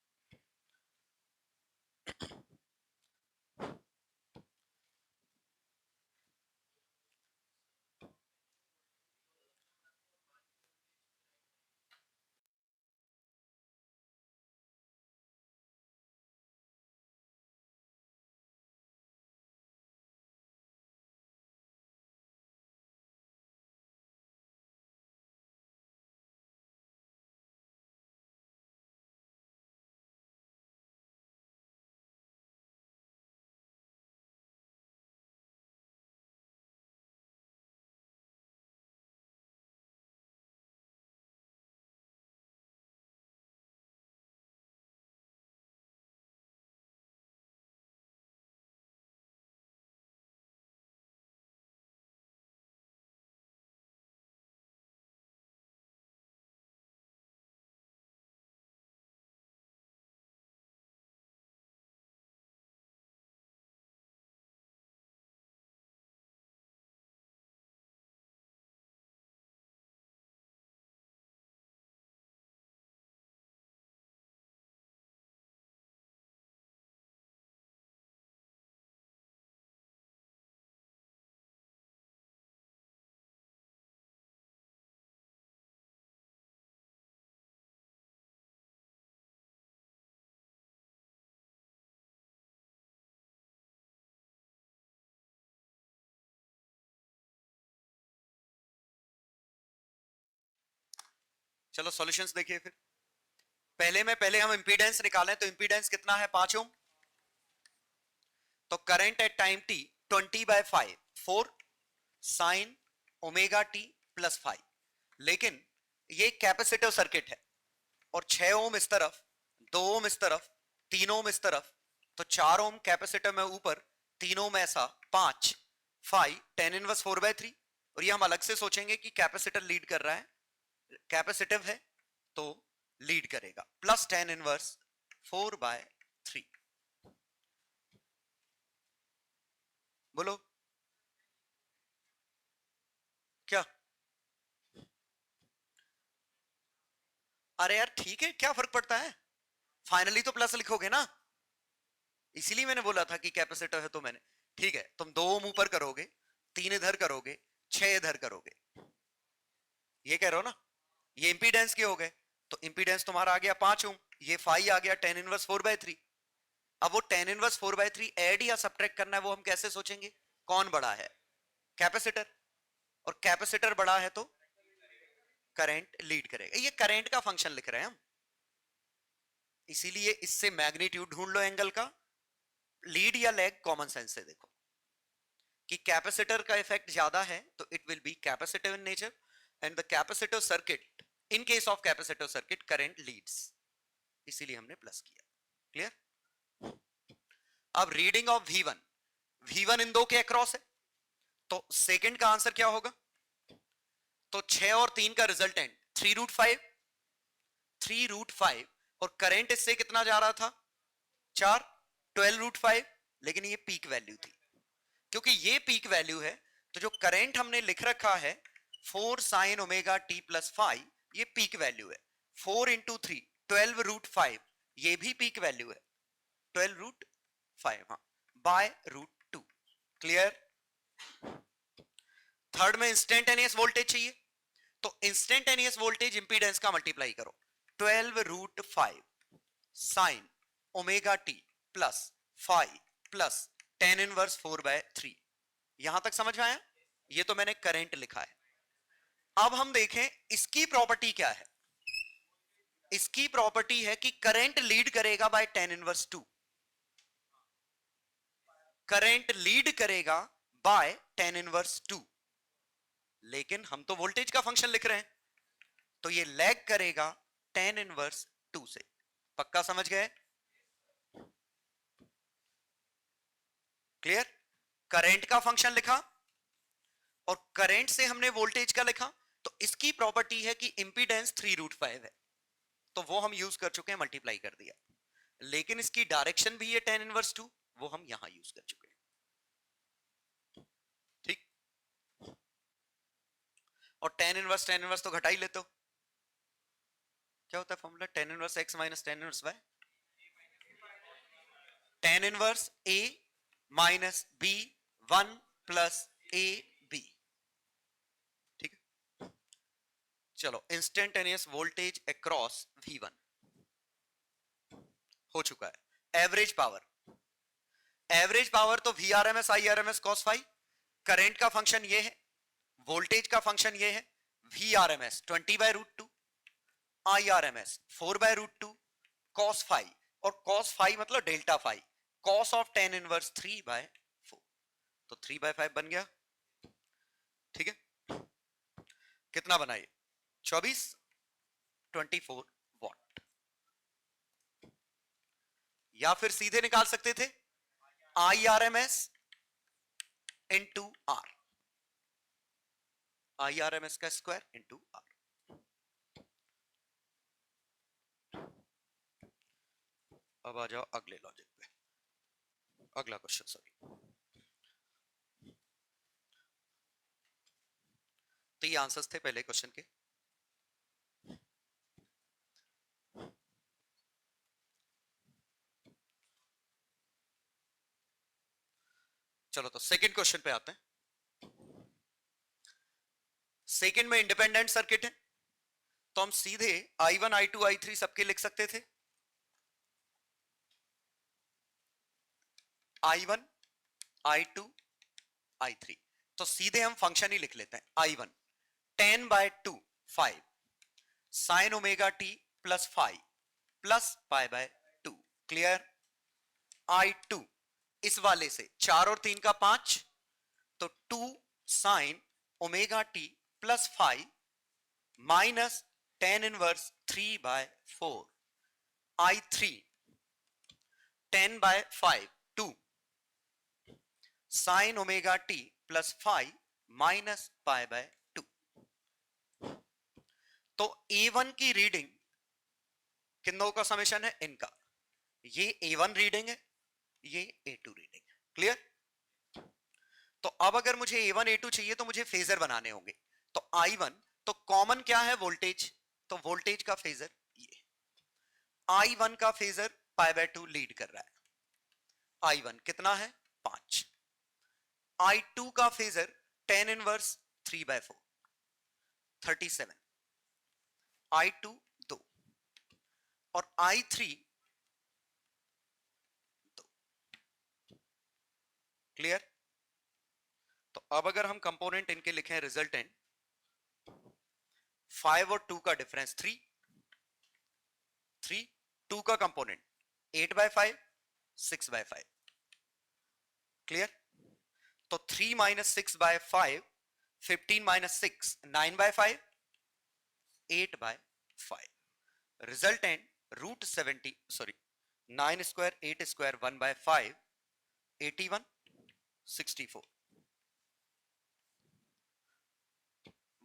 चलो सॉल्यूशंस देखिए फिर। पहले हम इंपीडेंस निकालें, तो इंपीडेंस कितना है? 5 ओम। तो current eight time t 20/5, 4 sign omega t plus 5, लेकिन ये कैपेसिटिव सर्किट है, और 6 ओम इस तरफ, 2 ओम इस तरफ, 3 ओम इस तरफ, तो 4 ओम कैपेसिटर में ऊपर, 3 ओम ऐसा, 5 5 10 इनवर्स 4/3, और ये हम अलग से सोचेंगे कि कैपेसिटर लीड कर रहा है, कैपेसिटिव है तो लीड करेगा, प्लस 10 इनवर्स 4/3। बोलो क्या? अरे यार ठीक है, क्या फर्क पड़ता है, फाइनली तो प्लस लिखोगे ना, इसीलिए मैंने बोला था कि कैपेसिटर है तो मैंने, ठीक है, तुम 2 ओम ऊपर करोगे, 3 इधर करोगे, 6 इधर करोगे, ये कह रहे हो ना, ये इंपीडेंस के हो गए, तो इंपीडेंस तुम्हारा आ गया 5 ओम, ये 5 आ गया 10 इनवर्स 4/3। अब वो 10 इनवर्स 4/3 ऐड या सब्ट्रैक्ट करना है, वो हम कैसे सोचेंगे? कौन बड़ा है? कैपेसिटर, और कैपेसिटर बड़ा है तो करंट लीड करेगा, ये करंट का फंक्शन लिख रहे हैं हम। इसीलिए इससे मैग्नीट्यूड ढूंढ लो एंगल का, लीड या लैग कॉमन सेंस से देखो कि कैपेसिटर का इफेक्ट ज्यादा है तो it will be capacitive in nature, and the capacitive circuit, in case of capacitive circuit current Leeds, इसीलिए हमने प्लस किया। क्लियर? अब रीडिंग ऑफ V1, V1 इन दो के अक्रॉस है, तो सेकंड का आंसर क्या होगा? तो 6 और 3 का रिजल्टेंट 3√5, 3√5, और करंट इससे कितना जा रहा था? 4, 12√5, लेकिन ये पीक वैल्यू थी। क्योंकि ये पीक वैल्यू है तो जो करंट हमने लिख रखा है 4 sin ओमेगा t प्लस 5, ये पीक वैल्यू है। 4 इंटू 3 12√5, ये भी पीक वैल्यू है 12√5, हाँ, बाय √2। क्लियर? थर्ड में इंस्टेंटेनियस वोल्टेज चाहिए, तो इंस्टेंटेनियस वोल्टेज इंपीडेंस का मल्टीप्लाई करो, 12√5 sign omega t plus 5 plus tan inverse 4/3। यहां तक समझ में आया? ये तो मैंने करंट लिखा है। अब हम देखें इसकी प्रॉपर्टी क्या है। इसकी प्रॉपर्टी है कि करंट लीड करेगा by tan inverse 2, current lead करेगा बाय tan इनवर्स 2, लेकिन हम तो वोल्टेज का फंक्शन लिख रहे हैं, तो ये लैग करेगा tan इनवर्स 2 से। पक्का समझ गए? क्लियर? करंट का फंक्शन लिखा और करंट से हमने वोल्टेज का लिखा, तो इसकी प्रॉपर्टी है कि इंपीडेंस 3√5 है, तो वो हम यूज कर चुके हैं, मल्टीप्लाई कर दिया। लेकिन इसकी डायरेक्शन भी है tan इनवर्स 2, वो हम यहां यूज कर चुके हैं। ठीक? और tan इनवर्स तो घटा ही लेते हो। क्या होता है formula? tan inverse x minus tan inverse y, tan inverse a minus b 1 plus a b। ठीक है, चलो, इंस्टेंटेनियस वोल्टेज अक्रॉस V1 हो चुका है। एवरेज पावर तो Vrms Irms cos phi, current का फंक्शन ये है, वोल्टेज का फंक्शन ये है, Vrms 20/√2, Irms 4/√2, cos phi, और cos phi मतलब delta phi, cos of tan inverse 3/4, तो 3/5 बन गया। ठीक है, कितना बना ये? 24 वाट। या फिर सीधे निकाल सकते थे Irms इंटू आर, Irms का स्क्वायर इंटू आर। अब आ जाओ अगले लॉजिक पे, अगला क्वेश्चन, सॉरी। तो ये आंसर्स थे पहले क्वेश्चन के। चलो तो सेकंड क्वेश्चन पे आते हैं। सेकंड में इंडिपेंडेंट सर्किट है, तो हम सीधे I1 I2 I3 सबके लिख सकते थे। I1 I2 I3, तो सीधे हम फंक्शन ही लिख लेते हैं। I1 10/2 5 sine omega t plus 5 plus π/2। Clear? I2 इस वाले से 4 और 3 का 5, तो 2 sine omega t plus 5 minus tan inverse 3/4। I3 10/5 2 sine omega t plus 5 minus π/2। तो A1 की रीडिंग किन दो का समेशन है? इनका। ये A1 रीडिंग है, ये A2 रीडिंग है। क्लियर? तो अब अगर मुझे A1 A2 चाहिए तो मुझे फेजर बनाने होंगे। तो I1, तो कॉमन क्या है? वोल्टेज, तो वोल्टेज का फेजर ये। I1 का फेजर π/2 लीड कर रहा है। I1 कितना है? 5। I2 का फेजर tan इनवर्स 3/4 37। I2 2 और I3 2। क्लियर? तो अब अगर हम कंपोनेंट इनके लिखें, रिजल्टेंट 5 और 2 का डिफरेंस 3, 3 2 का कंपोनेंट 8/5, 6/5, क्लियर? तो 3 - 6/5, 15 - 6, 9/5, 8/5, रिजल्टेंट √70, सॉरी 9 स्क्वायर 8 स्क्वायर 1/5, 81, 64,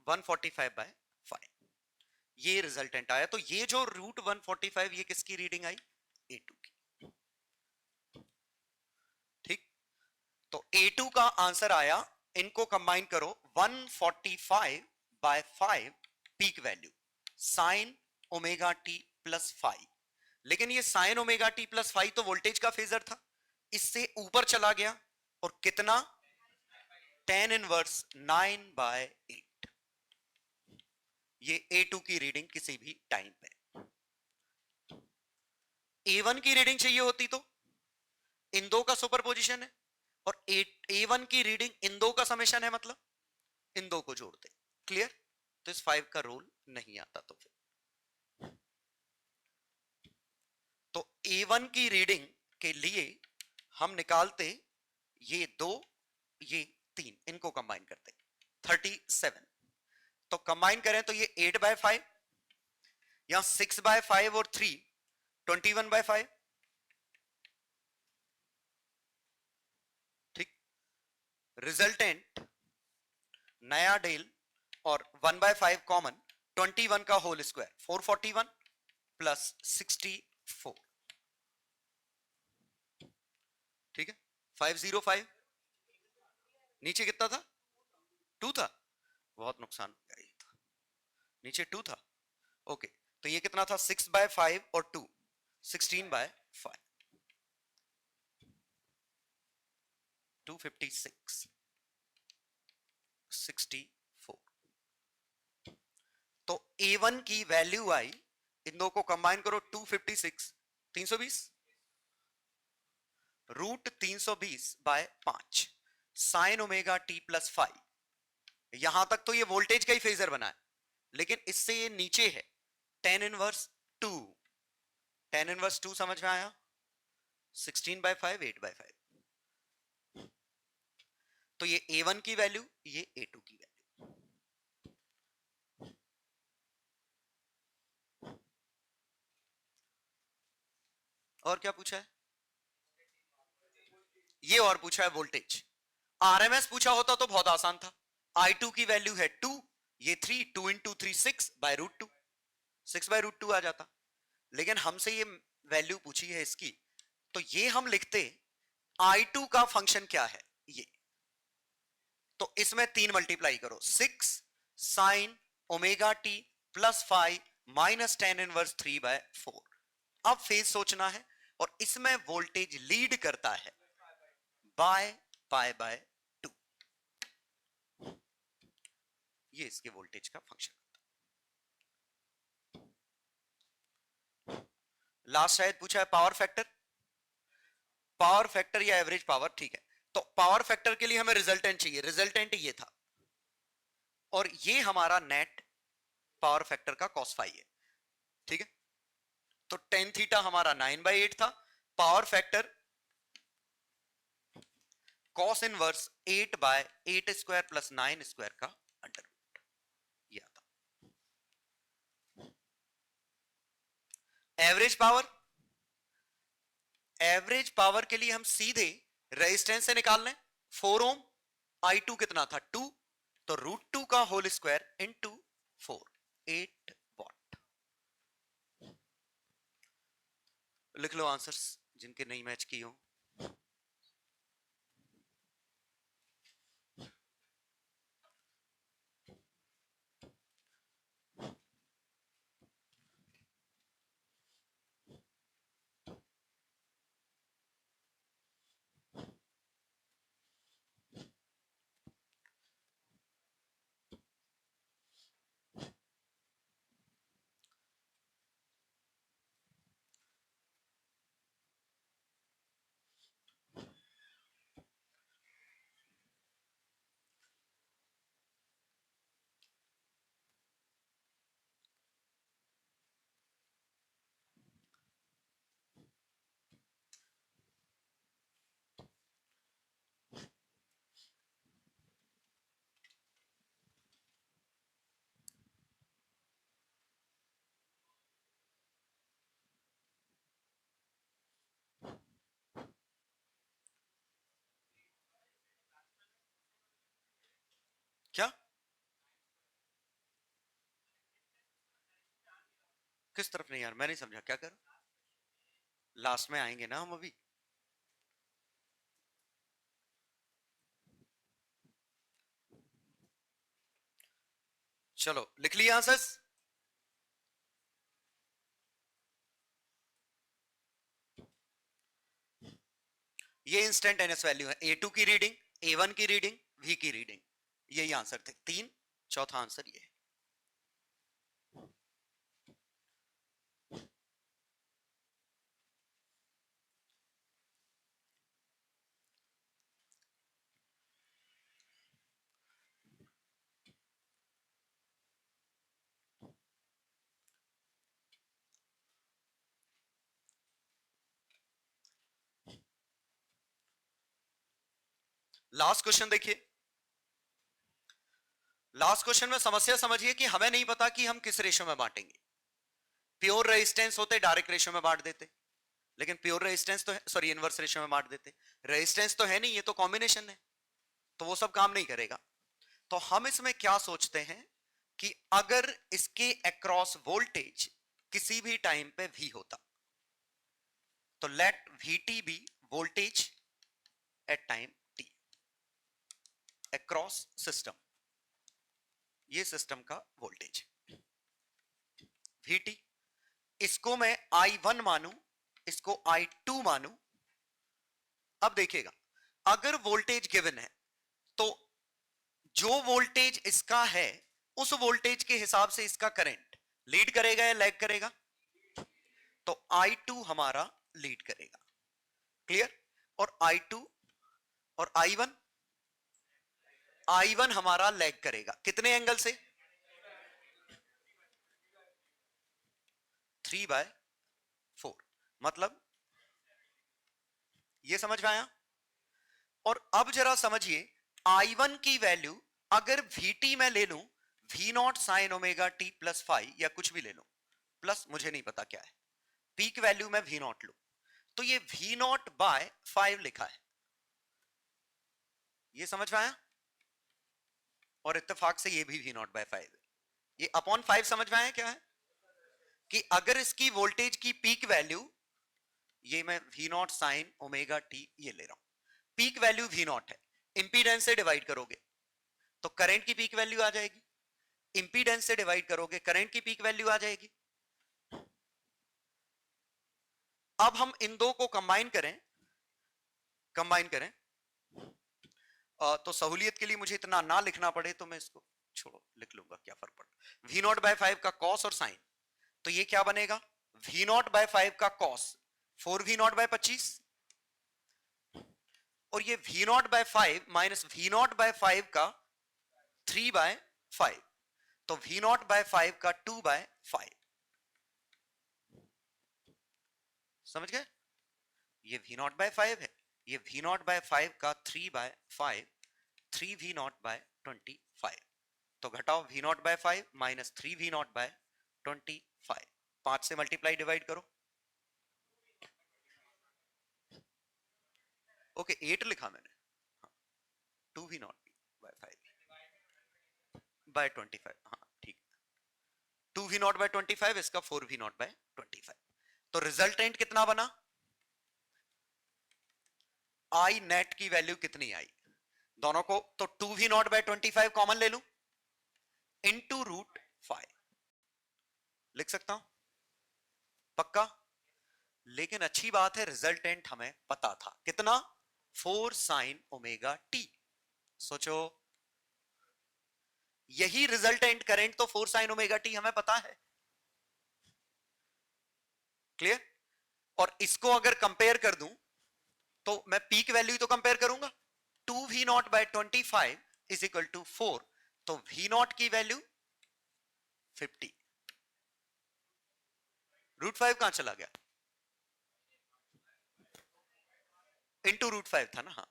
145/5, ये रिजल्टेंट आया। तो ये जो √145 ये किसकी रीडिंग आई? A2 की। ठीक, तो A2 का आंसर आया, इनको कंबाइन करो, 145/5 peak value sign omega t plus 5। लेकिन ये साइन ओमेगा टी प्लस 5 तो वोल्टेज का फेजर था, इससे ऊपर चला गया और कितना? tan inverse 9/8। ये A2 की रीडिंग किसी भी टाइम पे। A1 की रीडिंग चाहिए होती तो इन दो का सुपरपोजिशन है, और A1 की रीडिंग इन दो का समेशन है, मतलब इन दो को जोड़ते। क्लियर? तो इस 5 का रोल नहीं आता। तो फिर तो A1 की रीडिंग के लिए हम निकालते ये 2, ये 3, इनको कंबाइन करते 37। तो कंबाइन करें तो ये 8/5, यहां 6/5 और 3 21/5। ठीक, रिजल्टेंट नया डेल और 1/5 कॉमन, 21 का होल स्क्वायर 441 प्लस 64। ठीक है, 505। नीचे कितना था? 2 था। बहुत नुकसान हो गया, ये था नीचे 2 था। ओके, तो ये कितना था? 6/5 और 2, 16/5, 256, 64। तो A1 की वैल्यू आई, इन दो को कंबाइन करो, 256, 320, √320/5 साइन ओमेगा टी प्लस 5। यहां तक तो ये वोल्टेज का ही फेजर बना है, लेकिन इससे ये नीचे है, tan इनवर्स 2। tan इनवर्स 2 समझ में आया? 16/5, 8/5। तो ये A1 की वैल्यू, ये A2 की वैल्यू। और क्या पूछा है? ये और पूछा है वोल्टेज। आरएमएस पूछा होता तो बहुत आसान था। I2 की वैल्यू है 2, ये 3, 2 इंटू 3 6/√2, 6/√2 आ जाता। लेकिन हमसे ये वैल्यू पूछी है इसकी, तो ये हम लिखते I2 का फंक्शन क्या है ये। तो इसमें 3 मल्टीप्लाई करो, 6 sign omega t plus 5 minus tan inverse 3/4। अब फेज सोचना है, और इसमें वोल्टेज लीड करता है बाय π/2। ये इसके वोल्टेज का फंक्शन। लास्ट शायद पूछा है पावर फैक्टर। पावर फैक्टर या एवरेज पावर, ठीक है। तो पावर फैक्टर के लिए हमें रिजल्टेंट चाहिए, रिजल्टेंट ये था, और ये हमारा नेट पावर फैक्टर का cos फाई है। ठीक है, तो tan थीटा हमारा 9/8 था, power factor cos inverse 8/8 square plus 9 square का अंडर रूट, ये आता। एवरेज पावर, एवरेज पावर के लिए हम सीधे रेजिस्टेंस से निकाल लें, 4 ओम, I2 कितना था? 2, तो √2 का होल स्क्वायर इंटू 4, 8 वॉट। लिख लो आंसर्स जिनके नहीं मैच की हो। क्या किस तरफ नहीं यार, मैं नहीं समझा, क्या कर? लास्ट में आएंगे ना हम अभी। चलो लिख लिया आंसर्स। ये इंस्टेंटेनियस वैल्यू है, A2 की रीडिंग, A1 की रीडिंग, V की रीडिंग, यही आंसर थे तीन। चौथा आंसर ये। लास्ट क्वेश्चन देखिए। लास्ट क्वेश्चन में समस्या समझिए कि हमें नहीं पता कि हम किस रेशो में बांटेंगे। प्योर रेजिस्टेंस होते डायरेक्ट रेशो में बांट देते, लेकिन प्योर रेजिस्टेंस तो है, सॉरी इनवर्स रेशो में बांट देते। रेजिस्टेंस तो है नहीं, ये तो कॉम्बिनेशन है, तो वो सब काम नहीं करेगा। तो हम इसमें क्या सोचते हैं कि अगर इसके अक्रॉस वोल्टेज किसी भी टाइम पे V होता, तो let VT be voltage at time T across system, ये सिस्टम का वोल्टेज VT। इसको मैं I1 मानूं, इसको I2 मानूं। अब देखिएगा, अगर वोल्टेज गिवन है तो जो वोल्टेज इसका है उस वोल्टेज के हिसाब से इसका करंट लीड करेगा या लैग करेगा? तो I2 हमारा लीड करेगा, क्लियर। और I2 और I1 हमारा लैग करेगा, कितने एंगल से? 3/4, मतलब ये समझ में आया। और अब जरा समझिए, I1 की वैल्यू अगर VT में ले लूं, V0 sin omega t plus 5 या कुछ भी ले लूं, प्लस मुझे नहीं पता क्या है, पीक वैल्यू में V0 लूं, तो ये V0 बाय 5 लिखा है, ये समझ में आया। और इत्तेफाक से ये भी V0 बाय 5 है, ये अपॉन 5 समझ में आया क्या है कि अगर इसकी वोल्टेज की पीक वैल्यू, ये मैं V0 sin ओमेगा t ये ले रहा हूं, पीक वैल्यू V0 है, इंपीडेंस से डिवाइड करोगे तो करंट की पीक वैल्यू आ जाएगी, इंपीडेंस से डिवाइड करोगे करंट की पीक वैल्यू आ जाएगी। अब हम इन दो को कंबाइन करें तो सहूलियत के लिए मुझे इतना ना लिखना पड़े तो मैं इसको छोड़ो, लिख लूंगा, क्या फर्क पड़ता। V0 बाय 5 का कॉस और साइन, तो ये क्या बनेगा? V0 बाय 5 का कॉस 4V0 बाय 25, और ये V0 bye 5 minus V0 bye 5 का 3/5, तो V0 बाय 5 का 2/5, समझ गए? ये V0 बाय 5 है, ये V0 बाय 5 का 3/5, 3V0 बाय 25, तो घटाओ V0 bye 5 minus 3V0 bye 25, 5 से मल्टीप्लाई डिवाइड करो, ओके 8 लिखा मैंने, 2V0 बाय 5 बाय 25, हाँ ठीक, 2V0 बाय 25, इसका 4V0 बाय 25, तो रिजल्टेंट कितना बना? आई नेट की वैल्यू कितनी आई दोनों को, तो 2V0 बाय 25 कॉमन ले लूं, इंटू √5 लिख सकता हूं, पक्का। लेकिन अच्छी बात है, रिजल्टेंट हमें पता था कितना, 4 sin ओमेगा t। सोचो, यही रिजल्टेंट करंट तो 4 sin ओमेगा t हमें पता है, क्लियर। और इसको अगर कंपेयर कर दूं तो मैं पीक वैल्यू तो कंपेयर करूंगा, 2V0 bye 25 is equal to 4, तो V0 की वैल्यू 50, √5 कहां चला गया, इंटू √5 था ना, हाँ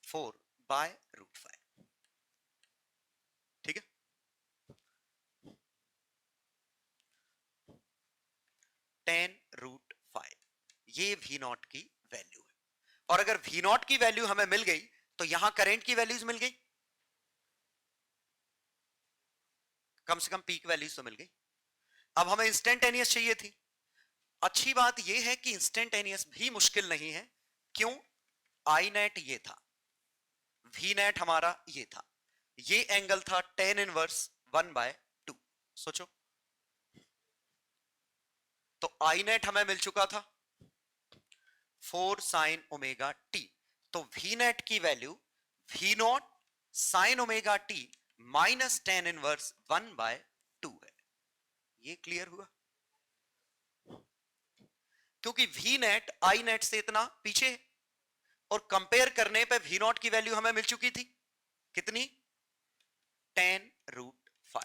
4 बाय √5, ठीक है। 10√5 ये V0 की वैल्यू है। और अगर V0 की वैल्यू हमें मिल गई तो यहां करंट की वैल्यूज मिल गई, कम से कम पीक वैल्यूज तो मिल गई। अब हमें इंस्टेंटेनियस चाहिए थी। अच्छी बात यह है कि इंस्टेंटेनियस भी मुश्किल नहीं है। क्यों? आई नेट ये था, वी नेट हमारा ये था, ये एंगल था tan इनवर्स 1/2। सोचो, तो आई नेट हमें मिल चुका था 4 sin ओमेगा टी। तो वी नेट की value V naught sine omega t minus tan inverse 1/2 है। ये क्लियर हुआ? क्योंकि वी नेट आई नेट से इतना पीछे है और कंपेयर करने पे वी नॉट की वैल्यू हमें मिल चुकी थी कितनी? tan√5।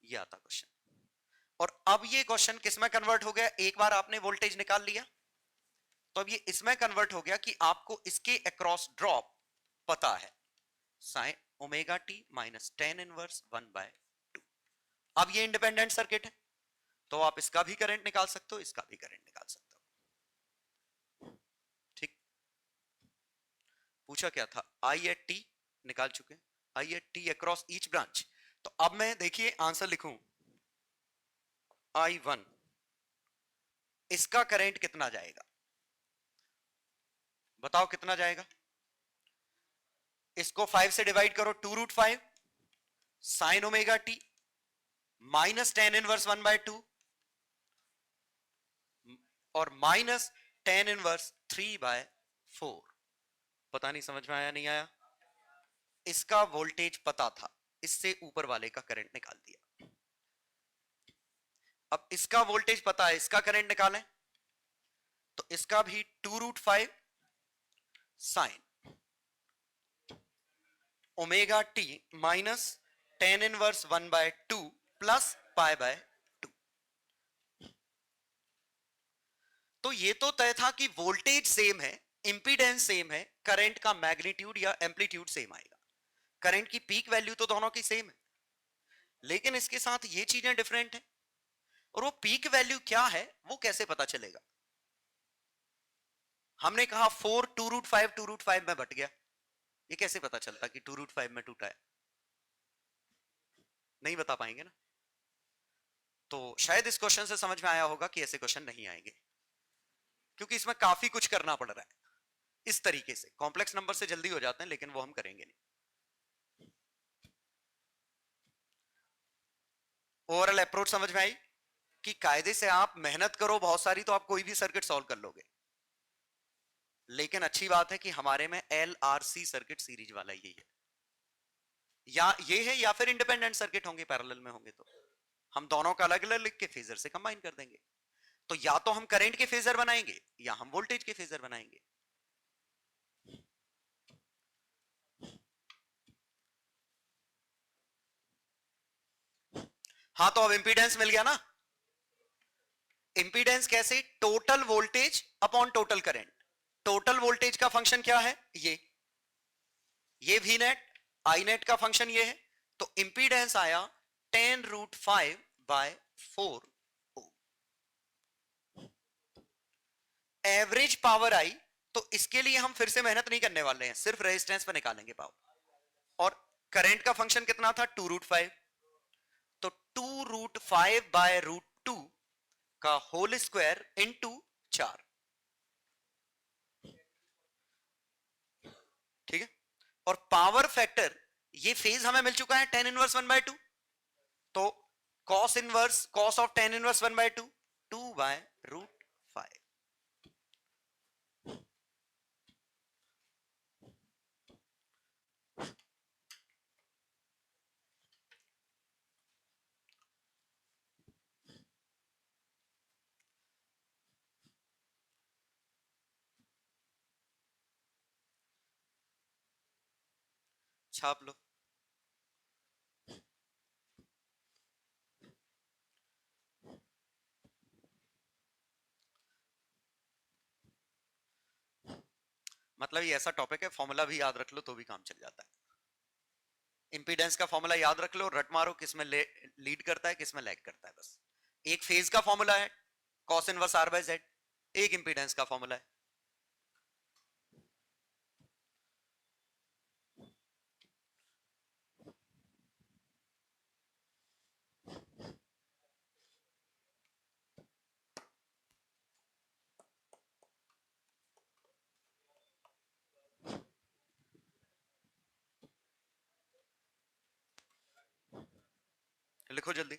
ये आता क्वेश्चन। और अब ये क्वेश्चन किसमें कन्वर्ट हो गया? एक बार आपने वोल्टेज निकाल लिया तो अब ये इसमें कन्वर्ट हो गया कि आपको इसके अक्रॉस ड्रॉप पता है, sign omega t minus tan inverse 1/2। अब ये इंडिपेंडेंट सर्किट है तो आप इसका भी करंट निकाल सकते हो, इसका भी करंट निकाल सकते हो। ठीक, पूछा क्या था? आई एट टी निकाल चुके, I at t across each branch. तो अब मैं देखिए आंसर लिखूं, I1 इसका करंट कितना जाएगा? बताओ कितना जाएगा? इसको 5 से डिवाइड करो, 2√5 sine omega t minus tan inverse 1/2 और माइनस tan इनवर्स 3/4। पता नहीं समझ में आया नहीं आया? इसका वोल्टेज पता था, इससे ऊपर वाले का करंट निकाल दिया। अब इसका वोल्टेज पता है, इसका करंट निकालें तो इसका भी 2√5 sine omega t minus tan inverse 1/2 plus π/2। तो ये तो तय था कि वोल्टेज सेम है, इंपीडेंस सेम है, करंट का मैग्नीट्यूड या एम्पलीट्यूड सेम आएगा। करंट की पीक वैल्यू तो दोनों की सेम है, लेकिन इसके साथ ये चीजें डिफरेंट है। और वो पीक वैल्यू क्या है वो कैसे पता चलेगा? हमने कहा 4 2√5 में बट गया, ये कैसे पता चलता कि 2√5 में टूटा है? नहीं बता पाएंगे ना। तो शायद इस क्वेश्चन से समझ में आया होगा कि ऐसे क्वेश्चन नहीं आएंगे, क्योंकि इसमें काफी कुछ करना पड़ रहा है। इस तरीके से कॉम्प्लेक्स नंबर से जल्दी हो जाते हैं, लेकिन वो हम करेंगे नहीं। ओवरऑल अप्रोच समझ में आई कि कायदे से आप मेहनत करो बहुत सारी तो आप कोई भी सर्किट सॉल्व कर लोगे। लेकिन अच्छी बात है कि हमारे में LRC सर्किट सीरीज वाला यही है, या ये है या फिर इंडिपेंडेंट सर्किट होंगे, पैरेलल में होंगे तो हम दोनों का अलग अलग लिख के फेजर से कंबाइन कर देंगे। तो या तो हम करंट के फेजर बनाएंगे या हम वोल्टेज के फेजर बनाएंगे। हाँ, तो अब इंपीडेंस मिल गया ना। इंपीडेंस कैसे? Total voltage upon total current. Total voltage का फंक्शन क्या है? ये वी नेट, आई नेट का फंक्शन ये है। तो इंपीडेंस आया tan√5/4। एवरेज पावर आई, तो इसके लिए हम फिर से मेहनत नहीं करने वाले हैं, सिर्फ रेजिस्टेंस पे निकालेंगे पावर। और करंट का फंक्शन कितना था? 2√5। तो 2√5/√2 का होल स्क्वायर इंटू 4। ठीक है। और पावर फैक्टर, ये फेज हमें मिल चुका है tan इनवर्स 1/2। तो cos inverse, cos of tan inverse 1/2 2/√5। छाप लो। मतलब ये ऐसा टॉपिक है, फॉर्मूला भी याद रख लो तो भी काम चल जाता है। इंपीडेंस का फॉर्मूला याद रख लो, रट मारो किसमें लीड करता है किसमें लैग करता है। बस एक फेज का फॉर्मूला है cos इनवर्स R/Z, एक इंपीडेंस का फॉर्मूला है। लिखो जल्दी।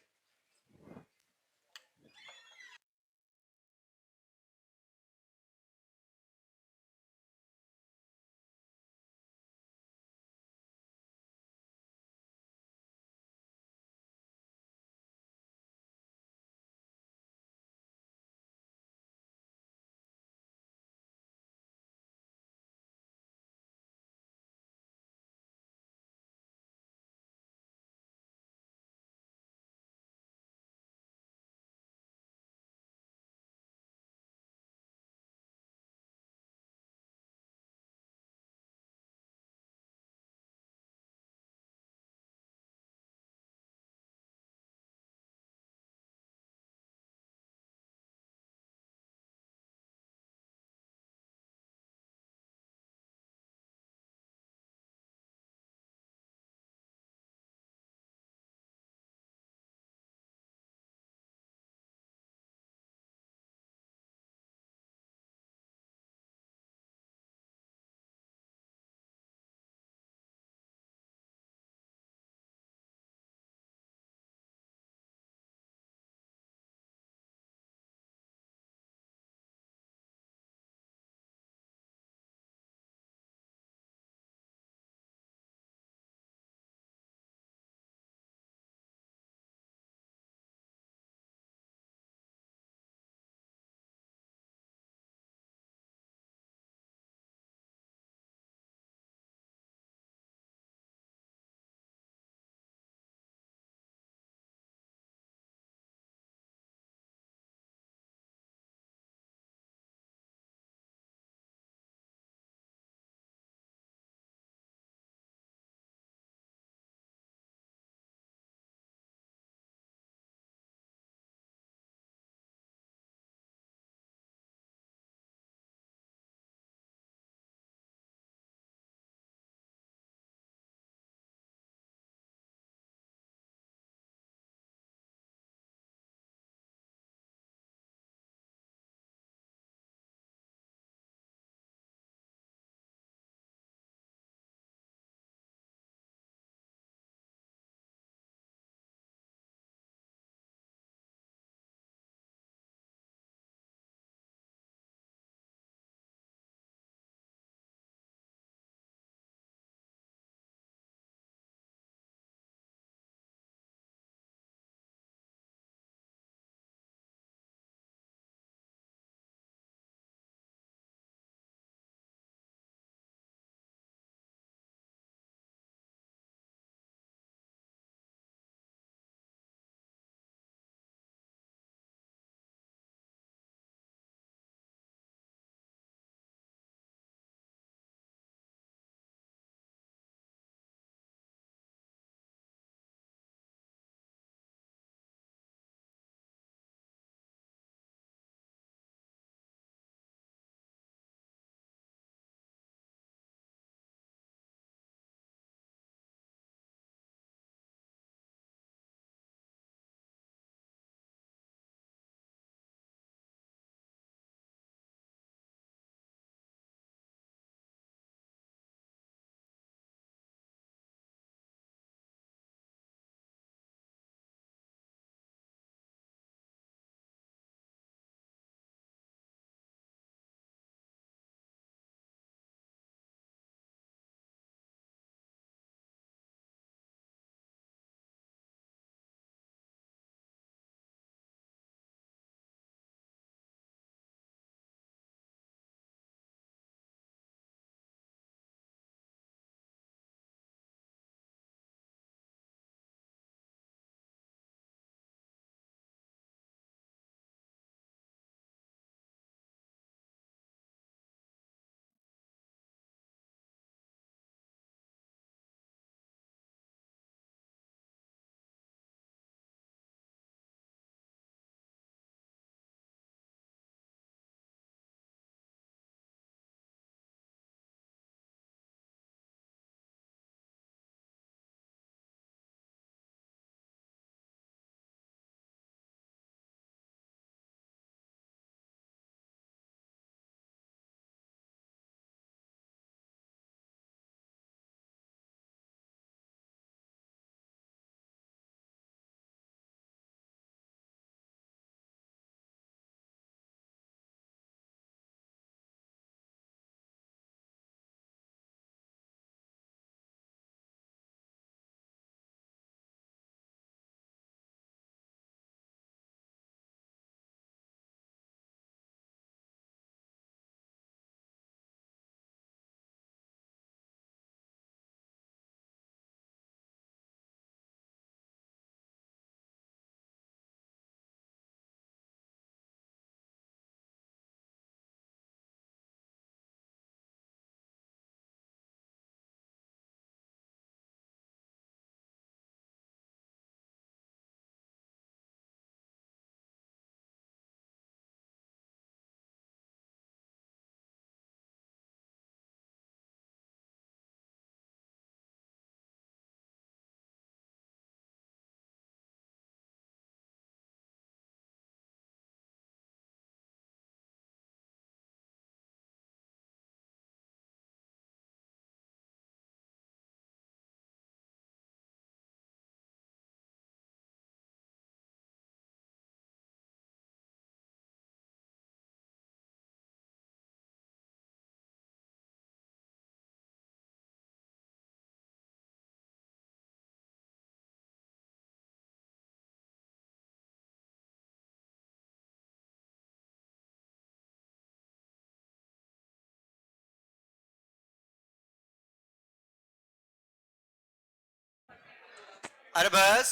अरे बस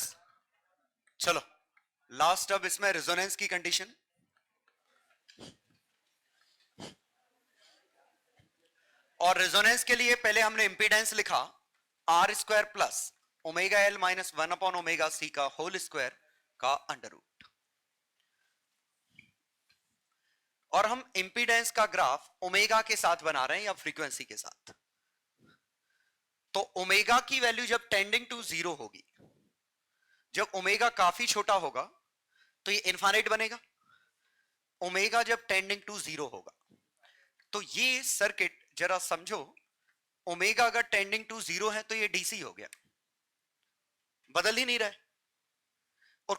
चलो, लास्ट अब इसमें रेजोनेंस की कंडीशन। और रेजोनेंस के लिए पहले हमने इंपीडेंस लिखा R square plus omega L minus 1/ओमेगा सी का होल स्क्वायर का अंडर रूट। और हम इंपीडेंस का ग्राफ ओमेगा के साथ बना रहे हैं या फ्रीक्वेंसी के साथ। तो ओमेगा की वैल्यू जब टेंडिंग टू 0 होगी, जब ओमेगा काफी छोटा होगा तो ये इनफाइनाइट बनेगा। ओमेगा जब टेंडिंग टू 0 होगा तो ये सर्किट जरा समझो, ओमेगा अगर टेंडिंग टू 0 है तो ये डीसी हो गया, बदल ही नहीं रहा है। और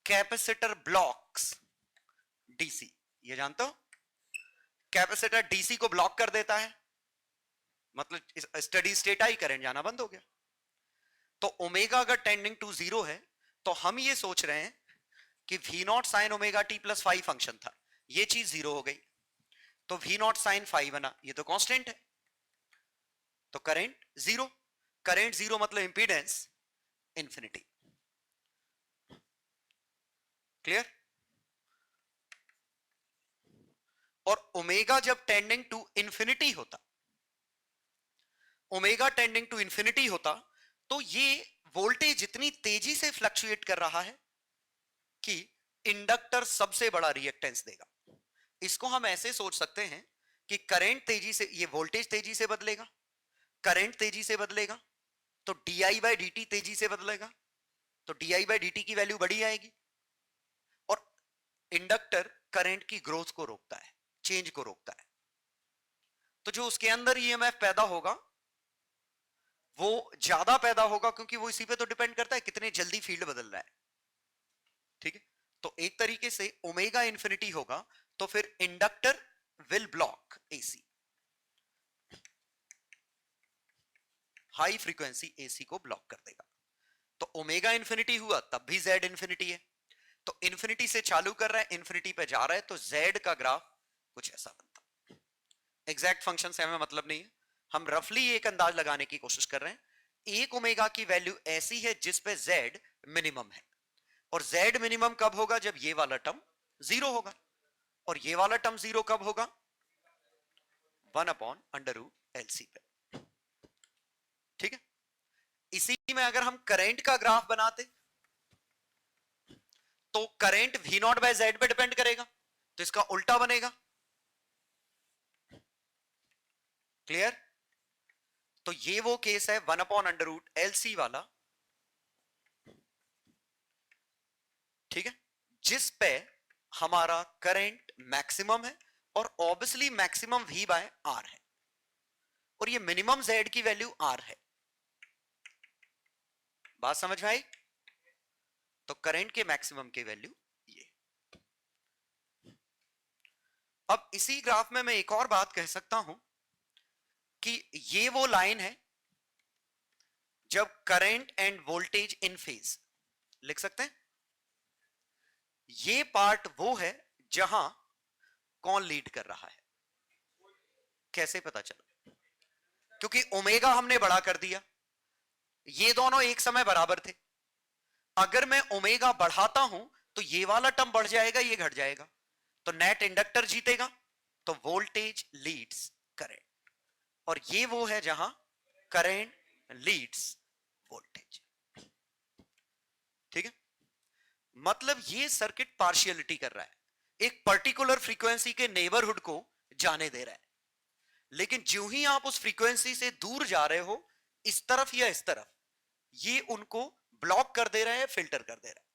कैपेसिटर ब्लॉक्स डीसी, ये जानते हो, कैपेसिटर डीसी को ब्लॉक कर देता है, मतलब स्टडी स्टेट आई करंट जाना बंद हो गया। तो ओमेगा अगर टेंडिंग टू 0 है तो हम ये सोच रहे हैं कि V naught sine omega t plus 5 function था, ये चीज 0 हो गई तो वी नॉट साइन 5 बना, ये तो कांस्टेंट है। तो करंट 0, करंट 0 मतलब इंपीडेंस इंफिनिटी। क्लियर? और ओमेगा जब टेंडिंग टू इंफिनिटी होता, ओमेगा टेंडिंग टू इंफिनिटी होता तो ये वोल्टेज इतनी तेजी से फ्लक्चुएट कर रहा है कि इंडक्टर सबसे बड़ा रिएक्टेंस देगा। इसको हम ऐसे सोच सकते हैं कि करंट तेजी से, ये वोल्टेज तेजी से बदलेगा, करंट तेजी से बदलेगा तो डी बाई डी टी तेजी से बदलेगा, तो डी बाई डी टी की वैल्यू बड़ी आएगी। और इंडक्टर करंट की ग्रोथ को रोकता है, चेंज को रोकता है। तो जो उसके अंदर ईएमएफ पैदा होगा वो ज्यादा पैदा होगा, क्योंकि वो इसी पे तो डिपेंड करता है कितने जल्दी फील्ड बदल रहा है। ठीक है, तो एक तरीके से ओमेगा इंफिनिटी होगा तो फिर inductor will block AC, high frequency AC को ब्लॉक कर देगा। तो ओमेगा इंफिनिटी हुआ तब भी जेड इंफिनिटी है, तो इंफिनिटी से चालू कर रहा है, इंफिनिटी पे जा रहा है, तो जेड का ग्राफ कुछ ऐसा बनता। एग्जैक्ट फंक्शन से हमें मतलब नहीं है, हम रफली एक अंदाज लगाने की कोशिश कर रहे हैं। एक ओमेगा की वैल्यू ऐसी है जिस पे जेड मिनिमम है, और जेड मिनिमम कब होगा? जब ये वाला टर्म 0 होगा। और ये वाला टर्म 0 कब होगा? 1/√LC पे। ठीक है, इसी में अगर हम करंट का ग्राफ बनाते तो current V naught by Z पे डिपेंड करेगा, तो इसका उल्टा बनेगा। क्लियर? तो ये वो केस है 1/√LC वाला, ठीक है, जिस पे हमारा करंट मैक्सिमम है और obviously maximum V by R है, और ये मिनिमम Z की वैल्यू R है। बात समझ में आई? तो करंट के मैक्सिमम की वैल्यू ये। अब इसी ग्राफ में मैं एक और बात कह सकता हूं कि ये वो लाइन है जब करंट एंड वोल्टेज इन फेज, लिख सकते हैं। ये पार्ट वो है जहां कौन लीड कर रहा है। कैसे पता चला? क्योंकि ओमेगा हमने बड़ा कर दिया, ये दोनों एक समय बराबर थे। अगर मैं ओमेगा बढ़ाता हूं तो ये वाला टर्म बढ़ जाएगा, ये घट जाएगा, तो नेट इंडक्टर जीतेगा, तो वोल्टेज लीड्स करंट। और ये वो है जहां करंट लीड्स वोल्टेज। ठीक है, मतलब ये सर्किट पार्शियलिटी कर रहा है, एक पर्टिकुलर फ्रीक्वेंसी के नेबरहुड को जाने दे रहा है, लेकिन जो ही आप उस फ्रीक्वेंसी से दूर जा रहे हो, इस तरफ या इस तरफ, ये उनको ब्लॉक कर दे रहा है, फिल्टर कर दे रहा है।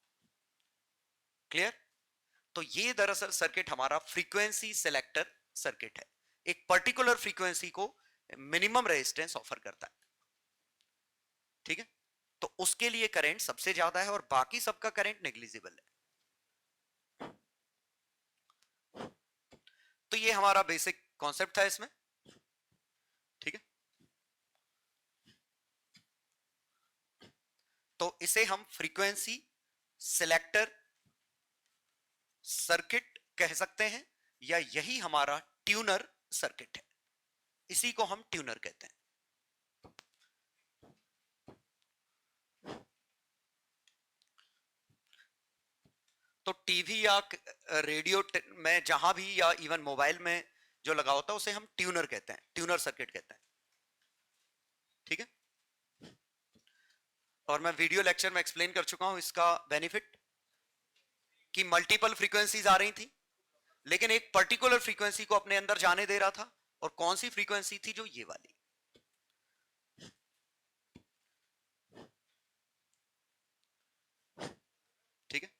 क्लियर? तो ये दरअसल सर्किट हमारा फ्रीक्वेंसी सिलेक्टर सर्किट है, एक पर्टिकुलर फ्रीक्वेंसी को मिनिमम रेजिस्टेंस ऑफर करता है। ठीक है, तो उसके लिए करंट सबसे ज्यादा है और बाकी सबका करंट नेग्लिजिबल है। तो ये हमारा बेसिक कॉन्सेप्ट था इसमें। ठीक है, तो इसे हम फ्रीक्वेंसी सिलेक्टर सर्किट कह सकते हैं, या यही हमारा ट्यूनर सर्किट है, इसी को हम ट्यूनर कहते हैं। तो टीवी या रेडियो में जहां भी या इवन मोबाइल में जो लगा होता है उसे हम ट्यूनर कहते हैं, ट्यूनर सर्किट कहते हैं। ठीक है, और मैं वीडियो लेक्चर में एक्सप्लेन कर चुका हूं इसका बेनिफिट कि मल्टीपल फ्रीक्वेंसीज आ रही थी लेकिन एक पर्टिकुलर फ्रीक्वेंसी को अपने अंदर जाने दे रहा था, और कौन सी फ्रीक्वेंसी थी? जो ये वाली। ठीक है,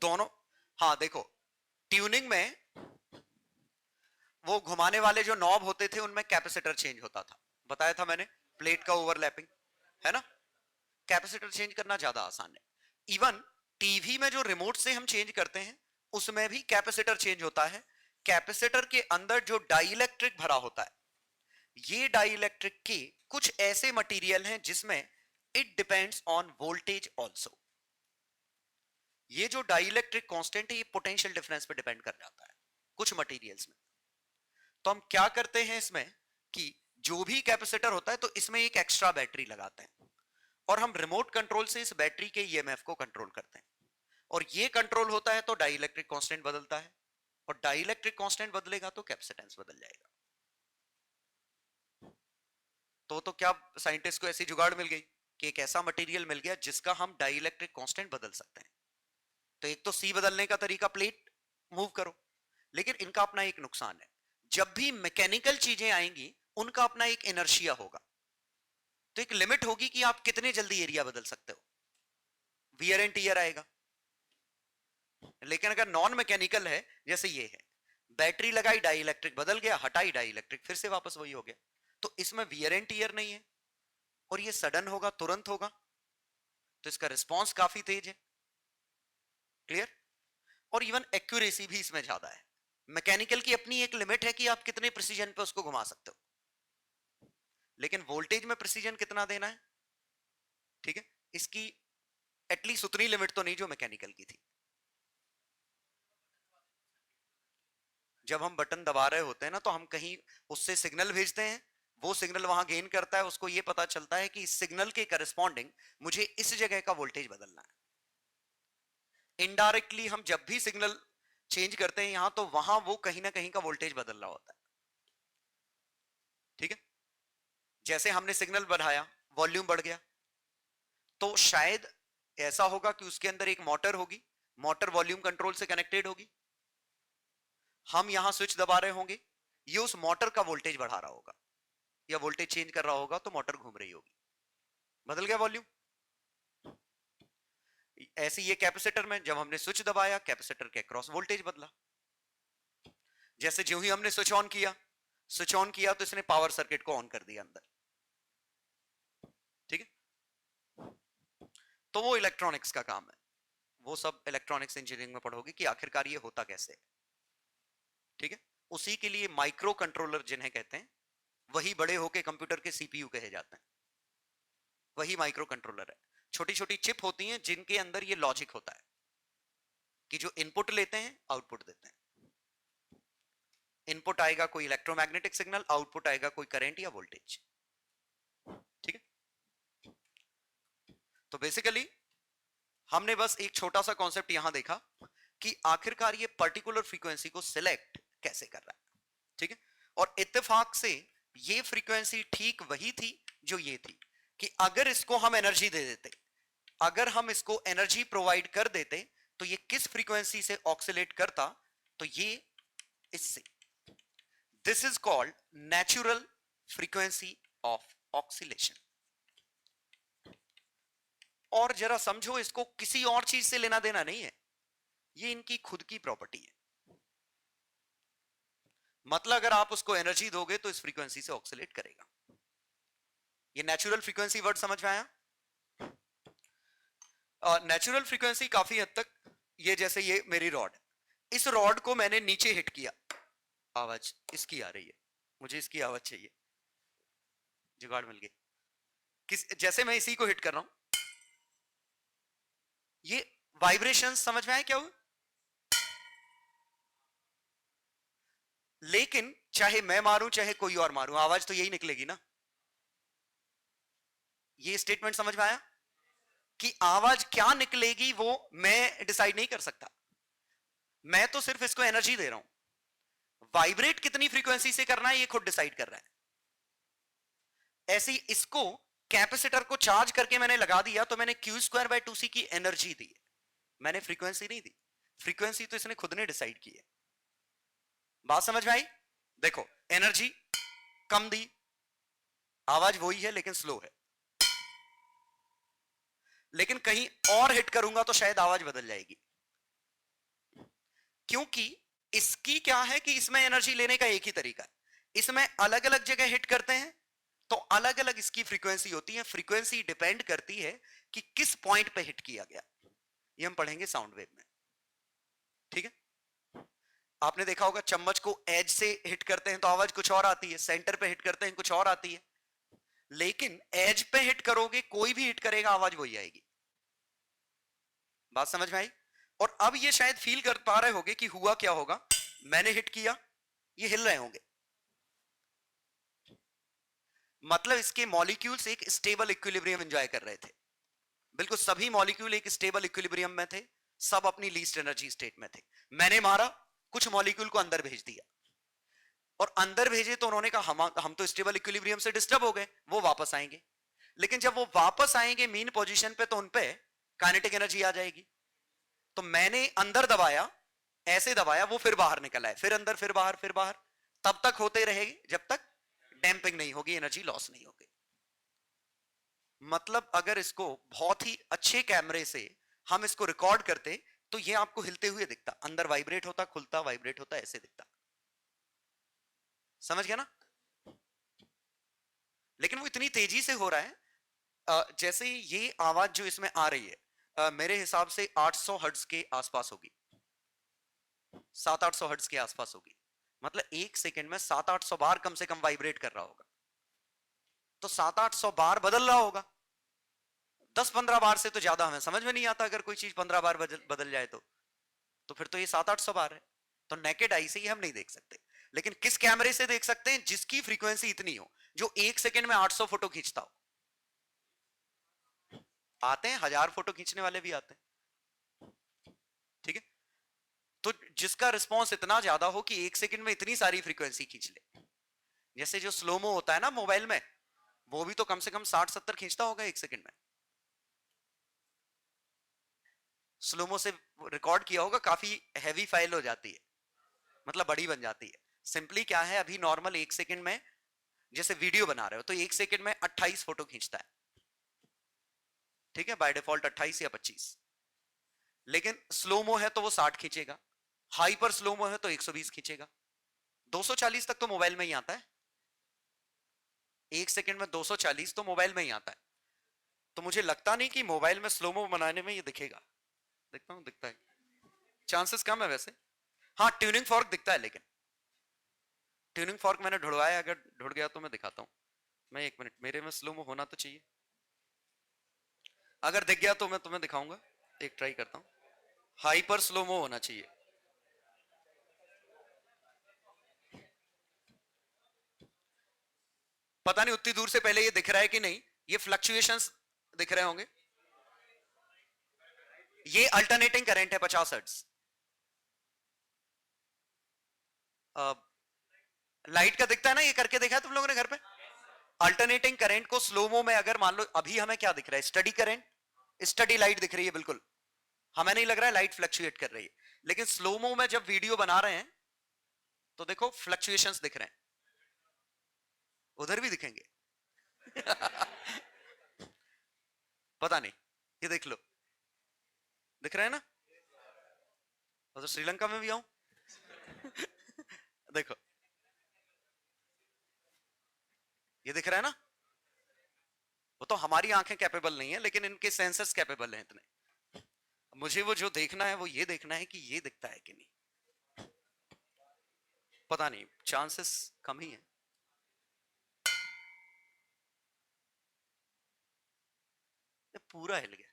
दोनों। हाँ देखो, ट्यूनिंग में वो घुमाने वाले जो नॉब होते थे उनमें कैपेसिटर चेंज होता था, बताया था मैंने, प्लेट का ओवरलैपिंग, है ना। कैपेसिटर चेंज करना ज्यादा आसान है। इवन टीवी में जो रिमोट से हम चेंज करते हैं उसमें भी कैपेसिटर चेंज होता है। कैपेसिटर के अंदर जो डाइलेक्ट्रिक भरा होता है, ये डाइलेक्ट्रिक के कुछ ऐसे मटेरियल हैं जिसमें it depends on voltage also. ये जो डाइलेक्ट्रिक कांस्टेंट है ये पोटेंशियल डिफरेंस पे डिपेंड कर जाता है कुछ मटेरियल्स में। तो हम क्या करते हैं इसमें कि जो भी कैपेसिटर होता है तो इसमें एक एक्स्ट्रा बैटरी लगाते हैं और हम रिमोट कंट्रोल से इस बैटरी के ईएमएफ को कंट्रोल करते हैं, और ये कंट्रोल होता है तो डाइलेक्ट्रिक कांस्टेंट बदलता है, और डाइलेक्ट्रिक कांस्टेंट बदलेगा तो कैपेसिटेंस बदल जाएगा। तो क्या साइंटिस्ट को ऐसी जुगाड़ मिल गई कि एक ऐसा मटेरियल मिल गया जिसका हम डाइलेक्ट्रिक कांस्टेंट बदल सकते हैं। तो एक तो सी बदलने का तरीका प्लेट मूव करो, लेकिन इनका अपना एक नुकसान है। जब भी मैकेनिकल चीजें आएंगी उनका अपना एक इनर्शिया होगा, तो एक लिमिट होगी कि आप कितने जल्दी एरिया बदल सकते हो, वियर एंड टियर आएगा। लेकिन अगर नॉन मैकेनिकल है, जैसे ये है, बैटरी लगाई डाइलेक्ट्रिक बदल गया, हटाई डाइलेक्ट्रिक फिर से वापस वही हो गया, तो इसमें वियर एंड टियर नहीं है और ये सडन होगा, तुरंत होगा, तो इसका रिस्पॉन्स काफी तेज है। क्लियर? और इवन एक्यूरेसी भी इसमें ज्यादा है। मैकेनिकल की अपनी एक लिमिट है कि आप कितने प्रिसीजन पे उसको घुमा सकते हो, लेकिन वोल्टेज में प्रिसीजन कितना देना है, ठीक है, इसकी एटलीस्ट उतनी लिमिट तो नहीं जो मैकेनिकल की थी। जब हम बटन दबा रहे होते हैं ना, तो हम कहीं उससे सिग्नल भेजते हैं, वो सिग्नल वहां गेन करता है, उसको ये पता चलता है कि इस सिग्नल के करस्पॉन्डिंग मुझे इस जगह का वोल्टेज बदलना है। इनडायरेक्टली हम जब भी सिग्नल चेंज करते हैं यहां, तो वहां वो कहीं ना कहीं का वोल्टेज बदल रहा होता है। ठीक है, जैसे हमने सिग्नल बढ़ाया, वॉल्यूम बढ़ गया, तो शायद ऐसा होगा कि उसके अंदर एक मोटर होगी, मोटर वॉल्यूम कंट्रोल से कनेक्टेड होगी, हम यहां स्विच दबा रहे होंगे, ये उस मोटर का वोल्टेज बढ़ा रहा होगा या वोल्टेज चेंज कर रहा होगा, तो मोटर घूम रही होगी, बदल गया वॉल्यूम। ऐसे ये कैपेसिटर में जब हमने स्विच दबाया, कैपेसिटर के क्रॉस वोल्टेज बदला। जैसे जो ही हमने स्विच ऑन किया तो इसने पावर सर्किट को ऑन कर दिया अंदर। ठीक है, तो वो इलेक्ट्रॉनिक्स का काम है, वो सब इलेक्ट्रॉनिक्स इंजीनियरिंग में पढ़ोगे कि आखिरकार ये होता कैसे है। ठीक है, उसी के लिए माइक्रो कंट्रोलर जिन्हें कहते हैं, वही बड़े होके कंप्यूटर के सीपीयू कहे जाते हैं, वही माइक्रो कंट्रोलर है। छोटी छोटी चिप होती हैं जिनके अंदर ये लॉजिक होता है कि जो इनपुट लेते हैं आउटपुट देते हैं। इनपुट आएगा कोई इलेक्ट्रोमैग्नेटिक सिग्नल, आउटपुट आएगा कोई करंट या वोल्टेज। ठीक है, तो बेसिकली हमने बस एक छोटा सा कॉन्सेप्ट यहां देखा कि आखिरकार ये पर्टिकुलर फ्रीक्वेंसी को सिलेक्ट कैसे कर रहा है। ठीक है, और इत्तेफाक से ये फ्रीक्वेंसी ठीक वही थी जो ये थी, कि अगर इसको हम एनर्जी दे देते, अगर हम इसको एनर्जी प्रोवाइड कर देते, तो ये किस फ्रीक्वेंसी से ऑक्सिलेट करता, तो ये इससे। This is called natural frequency of oscillation. और जरा समझो, इसको किसी और चीज से लेना देना नहीं है, ये इनकी खुद की प्रॉपर्टी है। मतलब अगर आप उसको एनर्जी दोगे तो इस फ्रीक्वेंसी से ऑक्सिलेट करेगा। ये नेचुरल फ्रीक्वेंसी वर्ड समझ में आया? नेचुरल फ्रीक्वेंसी काफी हद तक, ये जैसे ये मेरी रॉड, इस रॉड को मैंने नीचे हिट किया, आवाज इसकी आ रही है, मुझे इसकी आवाज चाहिए, जुगाड़ मिल गई। जैसे मैं इसी को हिट कर रहा हूं, ये वाइब्रेशन समझ में आए क्या हुआ? लेकिन चाहे मैं मारूं चाहे कोई और मारूं, आवाज तो यही निकलेगी ना। ये स्टेटमेंट समझ में आया कि आवाज क्या निकलेगी वो मैं डिसाइड नहीं कर सकता, मैं तो सिर्फ इसको एनर्जी दे रहा हूं। वाइब्रेट कितनी फ्रीक्वेंसी से करना है ये खुद डिसाइड कर रहा है। ऐसे ही इसको कैपेसिटर को चार्ज करके मैंने लगा दिया तो मैंने क्यू स्क्वायर बाय टू सी की एनर्जी दी, मैंने फ्रीक्वेंसी नहीं दी। फ्रीक्वेंसी तो इसने खुद ने डिसाइड की है। बात समझ में आई? देखो एनर्जी कम दी, आवाज वही है लेकिन स्लो है। लेकिन कहीं और हिट करूंगा तो शायद आवाज बदल जाएगी, क्योंकि इसकी क्या है कि इसमें एनर्जी लेने का एक ही तरीका है। इसमें अलग अलग जगह हिट करते हैं तो अलग अलग इसकी फ्रीक्वेंसी होती है। फ्रीक्वेंसी डिपेंड करती है कि किस पॉइंट पे हिट किया गया। ये हम पढ़ेंगे साउंड वेव में, ठीक है। आपने देखा होगा चम्मच को एज से हिट करते हैं तो आवाज कुछ और आती है, सेंटर पे हिट करते हैं कुछ और आती है, लेकिन एज पे हिट करोगे कोई भी हिट करेगा आवाज वही आएगी। बात समझ में आई? और अब ये शायद फील कर पा रहे होगे कि हुआ क्या होगा, मैंने हिट किया ये हिल रहे होंगे, मतलब इसके मॉलिक्यूल्स एक स्टेबल इक्विलिब्रियम एंजॉय कर रहे थे। बिल्कुल सभी मॉलिक्यूल एक स्टेबल इक्विलिब्रियम में थे, सब अपनी लीस्ट एनर्जी स्टेट में थे। मैंने मारा, कुछ मॉलिक्यूल को अंदर भेज दिया, और अंदर भेजे तो उन्होंने कहा हम तो स्टेबल इक्विलिब्रियम से डिस्टर्ब हो गए, वो वापस आएंगे। लेकिन जब वो वापस आएंगे मीन पोजीशन पे तो उनपे काइनेटिक एनर्जी आ जाएगी। तो मैंने अंदर दबाया, ऐसे दबाया, वो फिर बाहर निकल आए, फिर अंदर, फिर बाहर, फिर बाहर, तब तक होते रहेगी जब तक डैंपिंग नहीं होगी, एनर्जी लॉस नहीं होगी। मतलब अगर इसको बहुत ही अच्छे कैमरे से हम इसको रिकॉर्ड करते तो ये आपको हिलते हुए दिखता, अंदर वाइब्रेट होता, खुलता, वाइब्रेट होता, ऐसे दिखता। समझ गया ना? लेकिन वो इतनी तेजी से हो रहा है, जैसे ये आवाज जो इसमें आ रही है, मेरे हिसाब से 800 हर्ट्ज के आसपास होगी, 700-800 हर्ट्ज के आसपास होगी। मतलब एक सेकंड में 700-800 बार कम से कम वाइब्रेट कर रहा होगा, तो 700-800 बार बदल रहा होगा। 10-15 बार से तो ज्यादा हमें समझ में नहीं आता, अगर कोई चीज 15 बार बदल जाए तो फिर तो ये 700-800 बार है। तो नेकेड आई से ही हम नहीं देख सकते, लेकिन किस कैमरे से देख सकते हैं? जिसकी फ्रीक्वेंसी इतनी हो, जो एक सेकंड में 800 फोटो खींचता हो। आते हैं 1000 फोटो खींचने वाले भी आते हैं, ठीक है। तो जिसका रिस्पॉन्स इतना ज्यादा हो कि एक सेकंड में इतनी सारी फ्रीक्वेंसी खींच ले, जैसे जो स्लोमो होता है ना मोबाइल में, वो भी तो कम से कम 60-70 खींचता होगा एक सेकंड में। स्लोमो से रिकॉर्ड किया होगा, काफी हैवी फाइल हो जाती है, मतलब बड़ी बन जाती है। सिंपली क्या है, अभी नॉर्मल एक सेकंड में जैसे वीडियो बना रहे हो तो एक सेकंड में 28 फोटो खींचता है, ठीक है, बाय डिफॉल्ट 28 या 25। लेकिन स्लोमो है तो वो 60 खींचेगा, हाइपर स्लोमो है तो 120 खींचेगा, 240 तक तो मोबाइल में ही आता है। एक सेकंड में 240 तो मोबाइल में ही आता है। तो मुझे लगता नहीं कि मोबाइल में स्लोमो बनाने में ये दिखेगा। देखता हूं, दिखता है, चांसेस कम है वैसे। हाँ ट्यूनिंग फॉर्क दिखता है, लेकिन ट्यूनिंग फॉर्क मैंने ढूंढवाया, अगर ढूंढ गया तो मैं दिखाता हूँ। मैं एक मिनट, मेरे में स्लोमो होना तो चाहिए, अगर दिख गया तो मैं तुम्हें दिखाऊंगा। एक ट्राई करता हूँ, हाइपर स्लोमो होना चाहिए। पता नहीं उतनी दूर से पहले ये दिख रहा है कि नहीं, ये फ्लक्चुएशंस दिख रहे होंगे। ये अल्टरनेटिंग करंट है 50 हर्ट्ज। लाइट का दिखता है ना, ये करके देखा है तुम लोगों ने घर पे? अल्टरनेटिंग करंट को स्लोमो में अगर मान लो, अभी हमें क्या दिख रहा है? स्टडी करंट, स्टडी लाइट दिख रही है बिल्कुल, हमें नहीं लग रहा है लाइट फ्लक्चुएट कर रही है। लेकिन स्लोमो में जब वीडियो बना रहे हैं तो देखो फ्लक्चुएशंस दिख रहे हैं, उधर भी दिखेंगे। पता नहीं, ये देख लो, दिख रहा है ना? और तो श्रीलंका में भी आऊं, देखो ये दिख रहा है ना? वो तो हमारी आंखें कैपेबल नहीं है, लेकिन इनके सेंसर्स कैपेबल हैं इतने। मुझे वो जो देखना है वो ये देखना है कि ये दिखता है कि नहीं। पता नहीं, चांसेस कम ही है। ये पूरा हिल गया।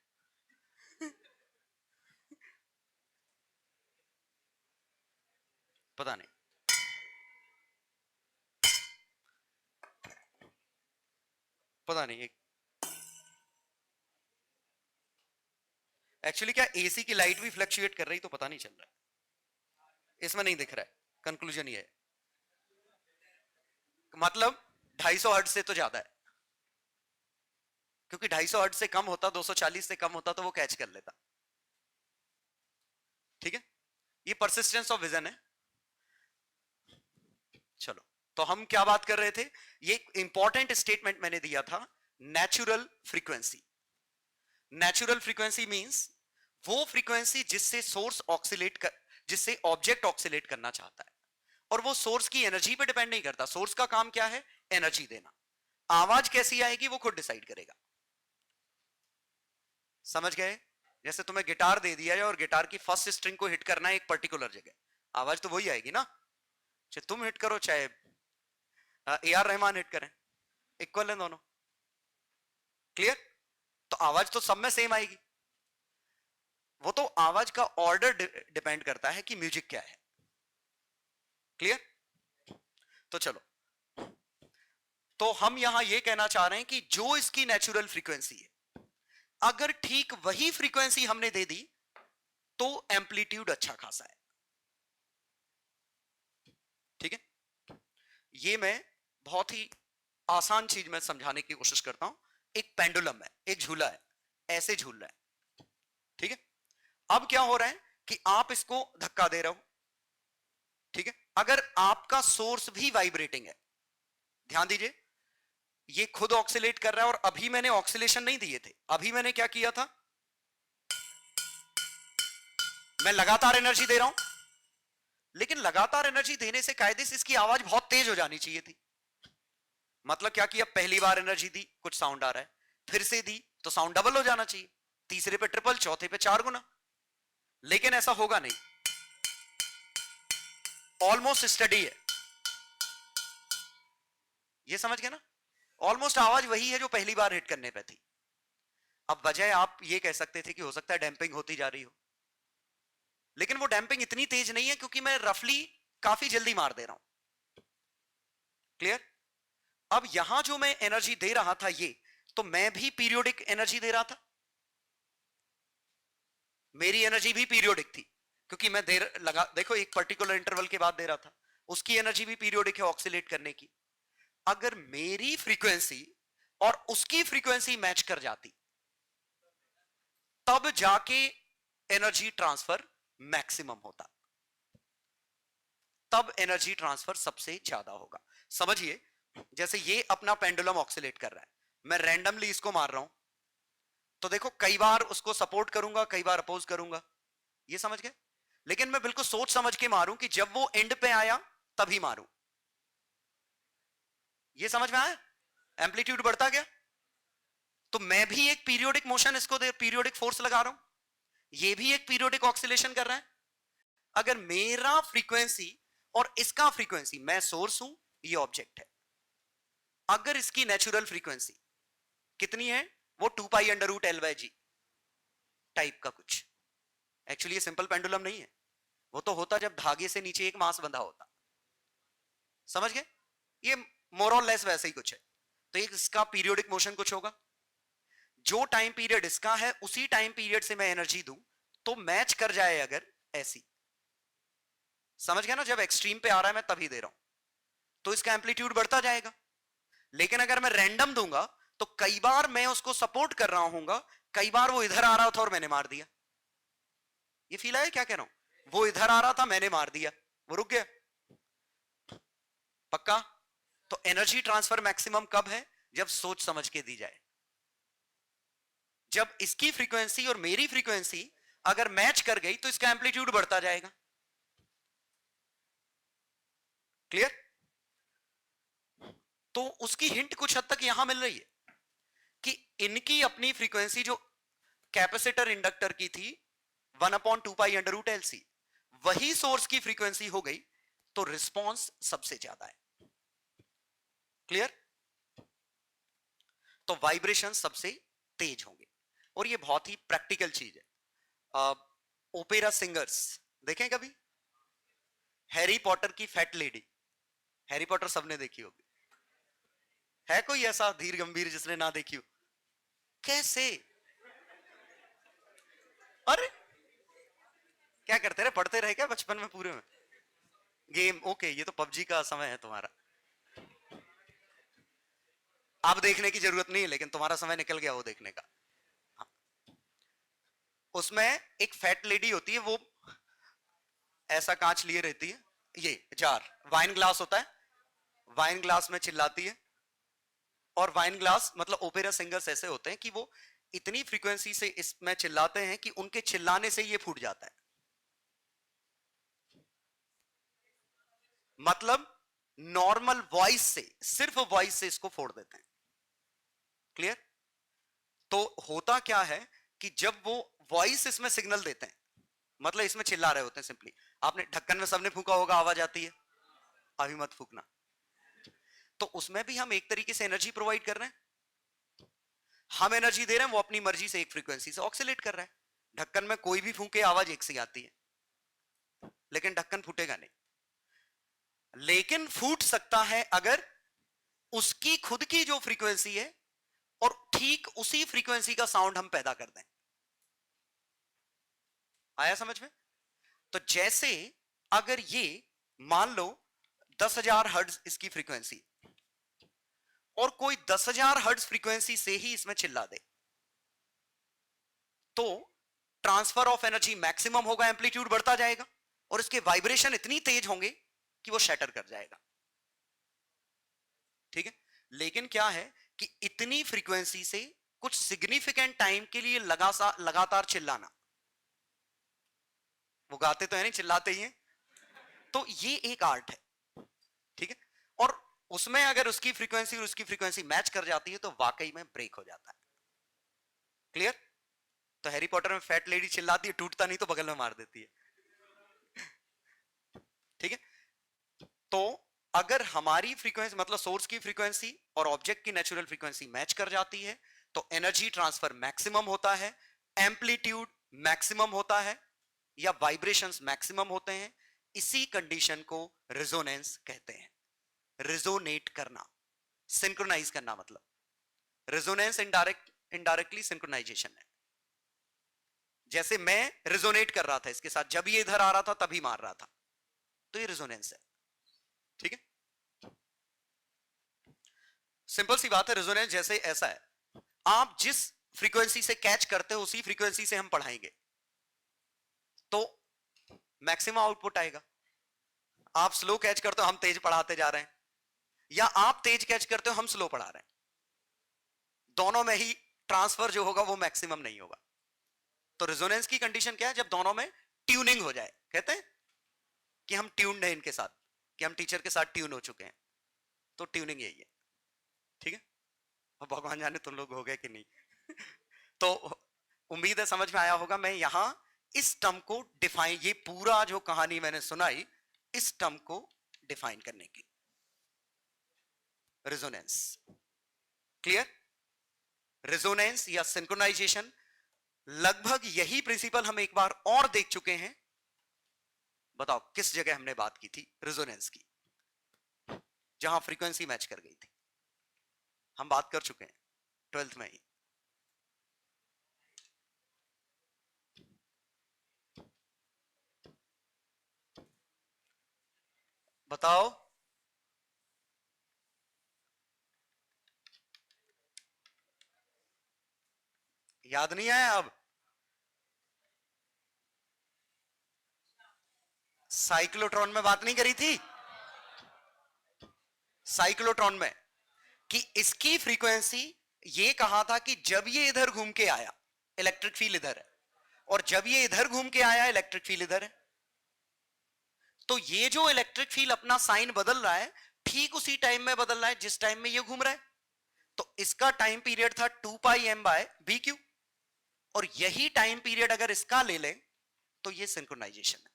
पता नहीं, पता नहीं एक्चुअली क्या एसी की लाइट भी फ्लक्चुएट कर रही तो पता नहीं चल रहा है, इसमें नहीं दिख रहा है। कंक्लूजन ये है, मतलब 250 हर्ट्ज से तो ज्यादा है, क्योंकि 250 हर्ट्ज से कम होता, 240 से कम होता तो वो कैच कर लेता। ठीक है, ये परसिस्टेंस ऑफ विजन है। चलो, तो हम क्या बात कर रहे थे, ये इंपॉर्टेंट स्टेटमेंट मैंने दिया था, natural frequency. Natural frequency means वो फ्रीक्वेंसी जिससे सोर्स ऑक्सीलेट कर, जिससे ऑब्जेक्ट ऑक्सीलेट करना चाहता है, और वो सोर्स की एनर्जी पे डिपेंड नहीं करता। सोर्स का काम क्या है, एनर्जी देना। आवाज कैसी आएगी वो खुद डिसाइड करेगा। समझ गए? जैसे तुम्हें गिटार दे दिया है और गिटार की फर्स्ट स्ट्रिंग को हिट करना है एक पर्टिकुलर जगह, आवाज तो वही आएगी ना, चाहे तुम हिट करो चाहे ए आर रहमान हिट करें, इक्वल है दोनों। क्लियर? तो आवाज तो सब में सेम आएगी, वो तो आवाज का ऑर्डर डिपेंड करता है कि म्यूजिक क्या है। क्लियर? तो चलो, तो हम यहां ये कहना चाह रहे हैं कि जो इसकी नेचुरल फ्रीक्वेंसी है, अगर ठीक वही फ्रीक्वेंसी हमने दे दी तो एम्पलीट्यूड अच्छा खासा है। ठीक है, ये मैं बहुत ही आसान चीज में समझाने की कोशिश करता हूं। एक पेंडुलम है, एक झूला है, ऐसे झूल रहा है। ठीक है, अब क्या हो रहा है कि आप इसको धक्का दे रहे हो। ठीक है, अगर आपका सोर्स भी वाइब्रेटिंग है, ध्यान दीजिए, ये खुद ऑक्सीलेट कर रहा है, और अभी मैंने ऑक्सीलेशन नहीं दिए थे, अभी मैंने क्या किया था, मैं लगातार एनर्जी दे रहा हूं, लेकिन लगातार एनर्जी देने से कायदे से इसकी आवाज बहुत तेज हो जानी चाहिए थी। मतलब क्या किया, पहली बार एनर्जी दी, कुछ साउंड आ रहा है, फिर से दी तो साउंड डबल हो जाना चाहिए, तीसरे पे ट्रिपल, चौथे पे 4 गुना। लेकिन ऐसा होगा नहीं, ऑलमोस्ट स्टडी है, ये समझ गए ना? ऑलमोस्ट आवाज वही है जो पहली बार हिट करने पे थी। अब वजह आप ये कह सकते थे कि हो सकता है डैंपिंग होती जा रही हो, लेकिन वो डैंपिंग इतनी तेज नहीं है, क्योंकि मैं रफली काफी जल्दी मार दे रहा हूं। क्लियर? अब यहां जो मैं एनर्जी दे रहा था, ये तो मैं भी पीरियोडिक एनर्जी दे रहा था, मेरी एनर्जी भी पीरियोडिक थी, क्योंकि मैं देर लगा, देखो एक पर्टिकुलर इंटरवल के बाद दे रहा था, उसकी एनर्जी भी पीरियोडिक है ऑक्सीलेट करने की। अगर मेरी फ्रीक्वेंसी और उसकी फ्रीक्वेंसी मैच कर जाती, तब जाके एनर्जी ट्रांसफर मैक्सिमम होता, तब एनर्जी ट्रांसफर सबसे ज्यादा होगा। समझिए, जैसे ये अपना पेंडुलम ऑक्सीलेट कर रहा है, मैं रैंडमली इसको मार रहा हूं, तो देखो कई बार उसको सपोर्ट करूंगा, कई बार अपोज करूंगा, ये समझ गए? लेकिन मैं बिल्कुल सोच समझ के मारूं कि जब वो एंड पे आया तभी मारूं, ये समझ में आया? एम्पलीट्यूड बढ़ता गया, तो मैं भी एक पीरियोडिक मोशन इसको दे, पीरियोडिक फोर्स लगा रहा हूं, ये भी एक पीरियोडिक ऑक्सीलेशन कर रहा है। अगर मेरा फ्रीक्वेंसी और इसका फ्रीक्वेंसी, मैं सोर्स हूं, ये ऑब्जेक्ट है, अगर इसकी नेचुरल फ्रीक्वेंसी कितनी है, वो 2 pi under root L by G type का कुछ। एक्चुअली ये सिंपल पेंडुलम नहीं है, वो तो होता जब धागे से नीचे एक मास बंधा होता। समझ गए? ये मोर और लेस वैसे ही कुछ है। तो एक इसका पीरियोडिक मोशन कुछ होगा, जो टाइम पीरियड इसका है उसी टाइम पीरियड से मैं एनर्जी दूं तो मैच कर जाए, अगर ऐसी, समझ गया ना? जब एक्सट्रीम पे आ रहा है मैं तभी दे रहा हूं, तो इसका एम्पलीट्यूड बढ़ता जाएगा। लेकिन अगर मैं रैंडम दूंगा तो कई बार मैं उसको सपोर्ट कर रहा हूंगा, कई बार वो इधर आ रहा था और मैंने मार दिया। ये फील आया क्या कह रहा हूं? वो इधर आ रहा था, मैंने मार दिया, वो रुक गया। पक्का? तो एनर्जी ट्रांसफर मैक्सिमम कब है? जब सोच समझ के दी जाए, जब इसकी फ्रीक्वेंसी और मेरी फ्रीक्वेंसी अगर मैच कर गई तो इसका एम्पलीट्यूड बढ़ता जाएगा। क्लियर? तो उसकी हिंट कुछ हद तक यहां मिल रही है कि इनकी अपनी फ्रीक्वेंसी जो कैपेसिटर इंडक्टर की थी 1/2 pi under root L C, वही सोर्स की फ्रीक्वेंसी हो गई, तो रिस्पॉन्स सबसे ज्यादा है। क्लियर? तो वाइब्रेशन सबसे तेज होंगे, और ये बहुत ही प्रैक्टिकल चीज है। ओपेरा सिंगर्स देखें कभी? हैरी पॉटर की फैट लेडी, हैरी पॉटर सबने देखी होगी, है कोई ऐसा धीर गंभीर जिसने ना देखी हो? कैसे? अरे क्या करते रहे, पढ़ते रहे क्या बचपन में पूरे में? गेम, ओके, ये तो पबजी का समय है तुम्हारा। अब देखने की जरूरत नहीं है, लेकिन तुम्हारा समय निकल गया वो देखने का। हाँ। उसमें एक फैट लेडी होती है, वो ऐसा कांच लिए रहती है, ये जार वाइन ग्लास होता है, वाइन ग्लास में चिल्लाती है। और वाइन ग्लास मतलब ओपेरा सिंगर्स ऐसे होते हैं कि वो इतनी फ्रीक्वेंसी से इसमें चिल्लाते हैं कि उनके चिल्लाने से ये फूट जाता है। मतलब नॉर्मल वॉइस से, सिर्फ वॉइस से इसको फोड़ देते हैं। क्लियर? तो होता क्या है कि जब वो वॉइस इसमें सिग्नल देते हैं, मतलब इसमें चिल्ला रहे होते हैं सिंपली। आपने ढक्कन में सबने फूंका होगा, आवाज आती है, अभी मत फूकना। तो उसमें भी हम एक तरीके से एनर्जी प्रोवाइड कर रहे हैं। हम एनर्जी दे रहे हैं, वो अपनी मर्जी से एक फ्रीक्वेंसी से ऑक्सीलेट कर रहा है। ढक्कन में कोई भी फूंके आवाज एक सी आती है, लेकिन ढक्कन फूटेगा नहीं। लेकिन फूट सकता है अगर उसकी खुद की जो फ्रीक्वेंसी है और ठीक उसी फ्रीक्वेंसी का साउंड हम पैदा कर दें। आया समझ में? तो जैसे अगर ये मान लो 10,000 हर्ट्ज इसकी फ्रीक्वेंसी, और कोई 10,000 हर्ट्ज फ्रीक्वेंसी से ही इसमें चिल्ला दे, तो ट्रांसफर ऑफ एनर्जी मैक्सिमम होगा, एम्पलीट्यूड बढ़ता जाएगा, और इसके वाइब्रेशन इतनी तेज होंगे कि वो शैटर कर जाएगा। ठीक है? लेकिन क्या है कि इतनी फ्रीक्वेंसी से कुछ सिग्निफिकेंट टाइम के लिए लगातार चिल्लाना, वो गाते तो है नहीं, चिल्लाते ही हैं, तो ये एक आर्ट है। ठीक है? और उसमें अगर उसकी फ्रीक्वेंसी और उसकी फ्रीक्वेंसी मैच कर जाती है तो वाकई में ब्रेक हो जाता है। क्लियर? तो हैरी पॉटर में फैट लेडी चिल्लाती है, टूटता नहीं तो बगल में मार देती है। ठीक है? तो अगर हमारी फ्रीक्वेंसी मतलब सोर्स की फ्रीक्वेंसी और ऑब्जेक्ट की नेचुरल फ्रीक्वेंसी मैच कर जाती है, तो एनर्जी ट्रांसफर मैक्सिमम होता है, एम्पलीट्यूड मैक्सिमम होता है, या वाइब्रेशंस मैक्सिमम होते हैं। इसी कंडीशन को रिजोनेंस कहते हैं। रिजोनेट करना, सिंक्रोनाइज करना, मतलब रिजोनेंस इनडायरेक्टली सिंक्रोनाइजेशन है। जैसे मैं रिजोनेट कर रहा था इसके साथ, जब ये इधर आ रहा था तभी मार रहा था, तो ये रिजोनेंस है। ठीक है? सिंपल सी बात है। रेजोनेंस जैसे ऐसा है, आप जिस फ्रीक्वेंसी से कैच करते हो उसी फ्रीक्वेंसी से हम पढ़ाएंगे तो मैक्सिमम आउटपुट आएगा। आप स्लो कैच करते हो, हम तेज पढ़ाते जा रहे हैं, या आप तेज कैच करते हो, हम स्लो पढ़ा रहे हैं, दोनों में ही ट्रांसफर जो होगा वो मैक्सिमम नहीं होगा। तो रेजोनेंस की कंडीशन क्या है? जब दोनों में ट्यूनिंग हो जाए। कहते हैं कि हम ट्यून्ड हैं इनके साथ, कि हम टीचर के साथ ट्यून हो चुके हैं, तो ट्यूनिंग यही है। ठीक है? अब भगवान जाने तुम लोग हो गए कि नहीं। तो उम्मीद है समझ में आया होगा। मैं यहां इस टर्म को डिफाइन, ये पूरा जो कहानी मैंने सुनाई, इस टर्म को डिफाइन करने की, रेजोनेंस। क्लियर? रेजोनेंस या सिंक्रोनाइजेशन, लगभग यही प्रिंसिपल हम एक बार और देख चुके हैं। बताओ किस जगह हमने बात की थी रेजोनेंस की, जहां फ्रीक्वेंसी मैच कर गई थी? हम बात कर चुके हैं 12th में ही। बताओ। याद नहीं आया अब? साइक्लोट्रॉन में बात नहीं करी थी? साइक्लोट्रॉन में कि इसकी फ्रीक्वेंसी, ये कहा था कि जब ये इधर घूम के आया इलेक्ट्रिक फील्ड इधर है, और जब ये इधर घूम के आया इलेक्ट्रिक फील्ड इधर है। तो ये जो इलेक्ट्रिक फील्ड अपना साइन बदल रहा है, ठीक उसी टाइम में बदल रहा है जिस टाइम में ये घूम रहा है। तो इसका टाइम पीरियड था 2πm/bq, और यही टाइम पीरियड अगर इसका ले लें तो ये सिंक्रोनाइजेशन है।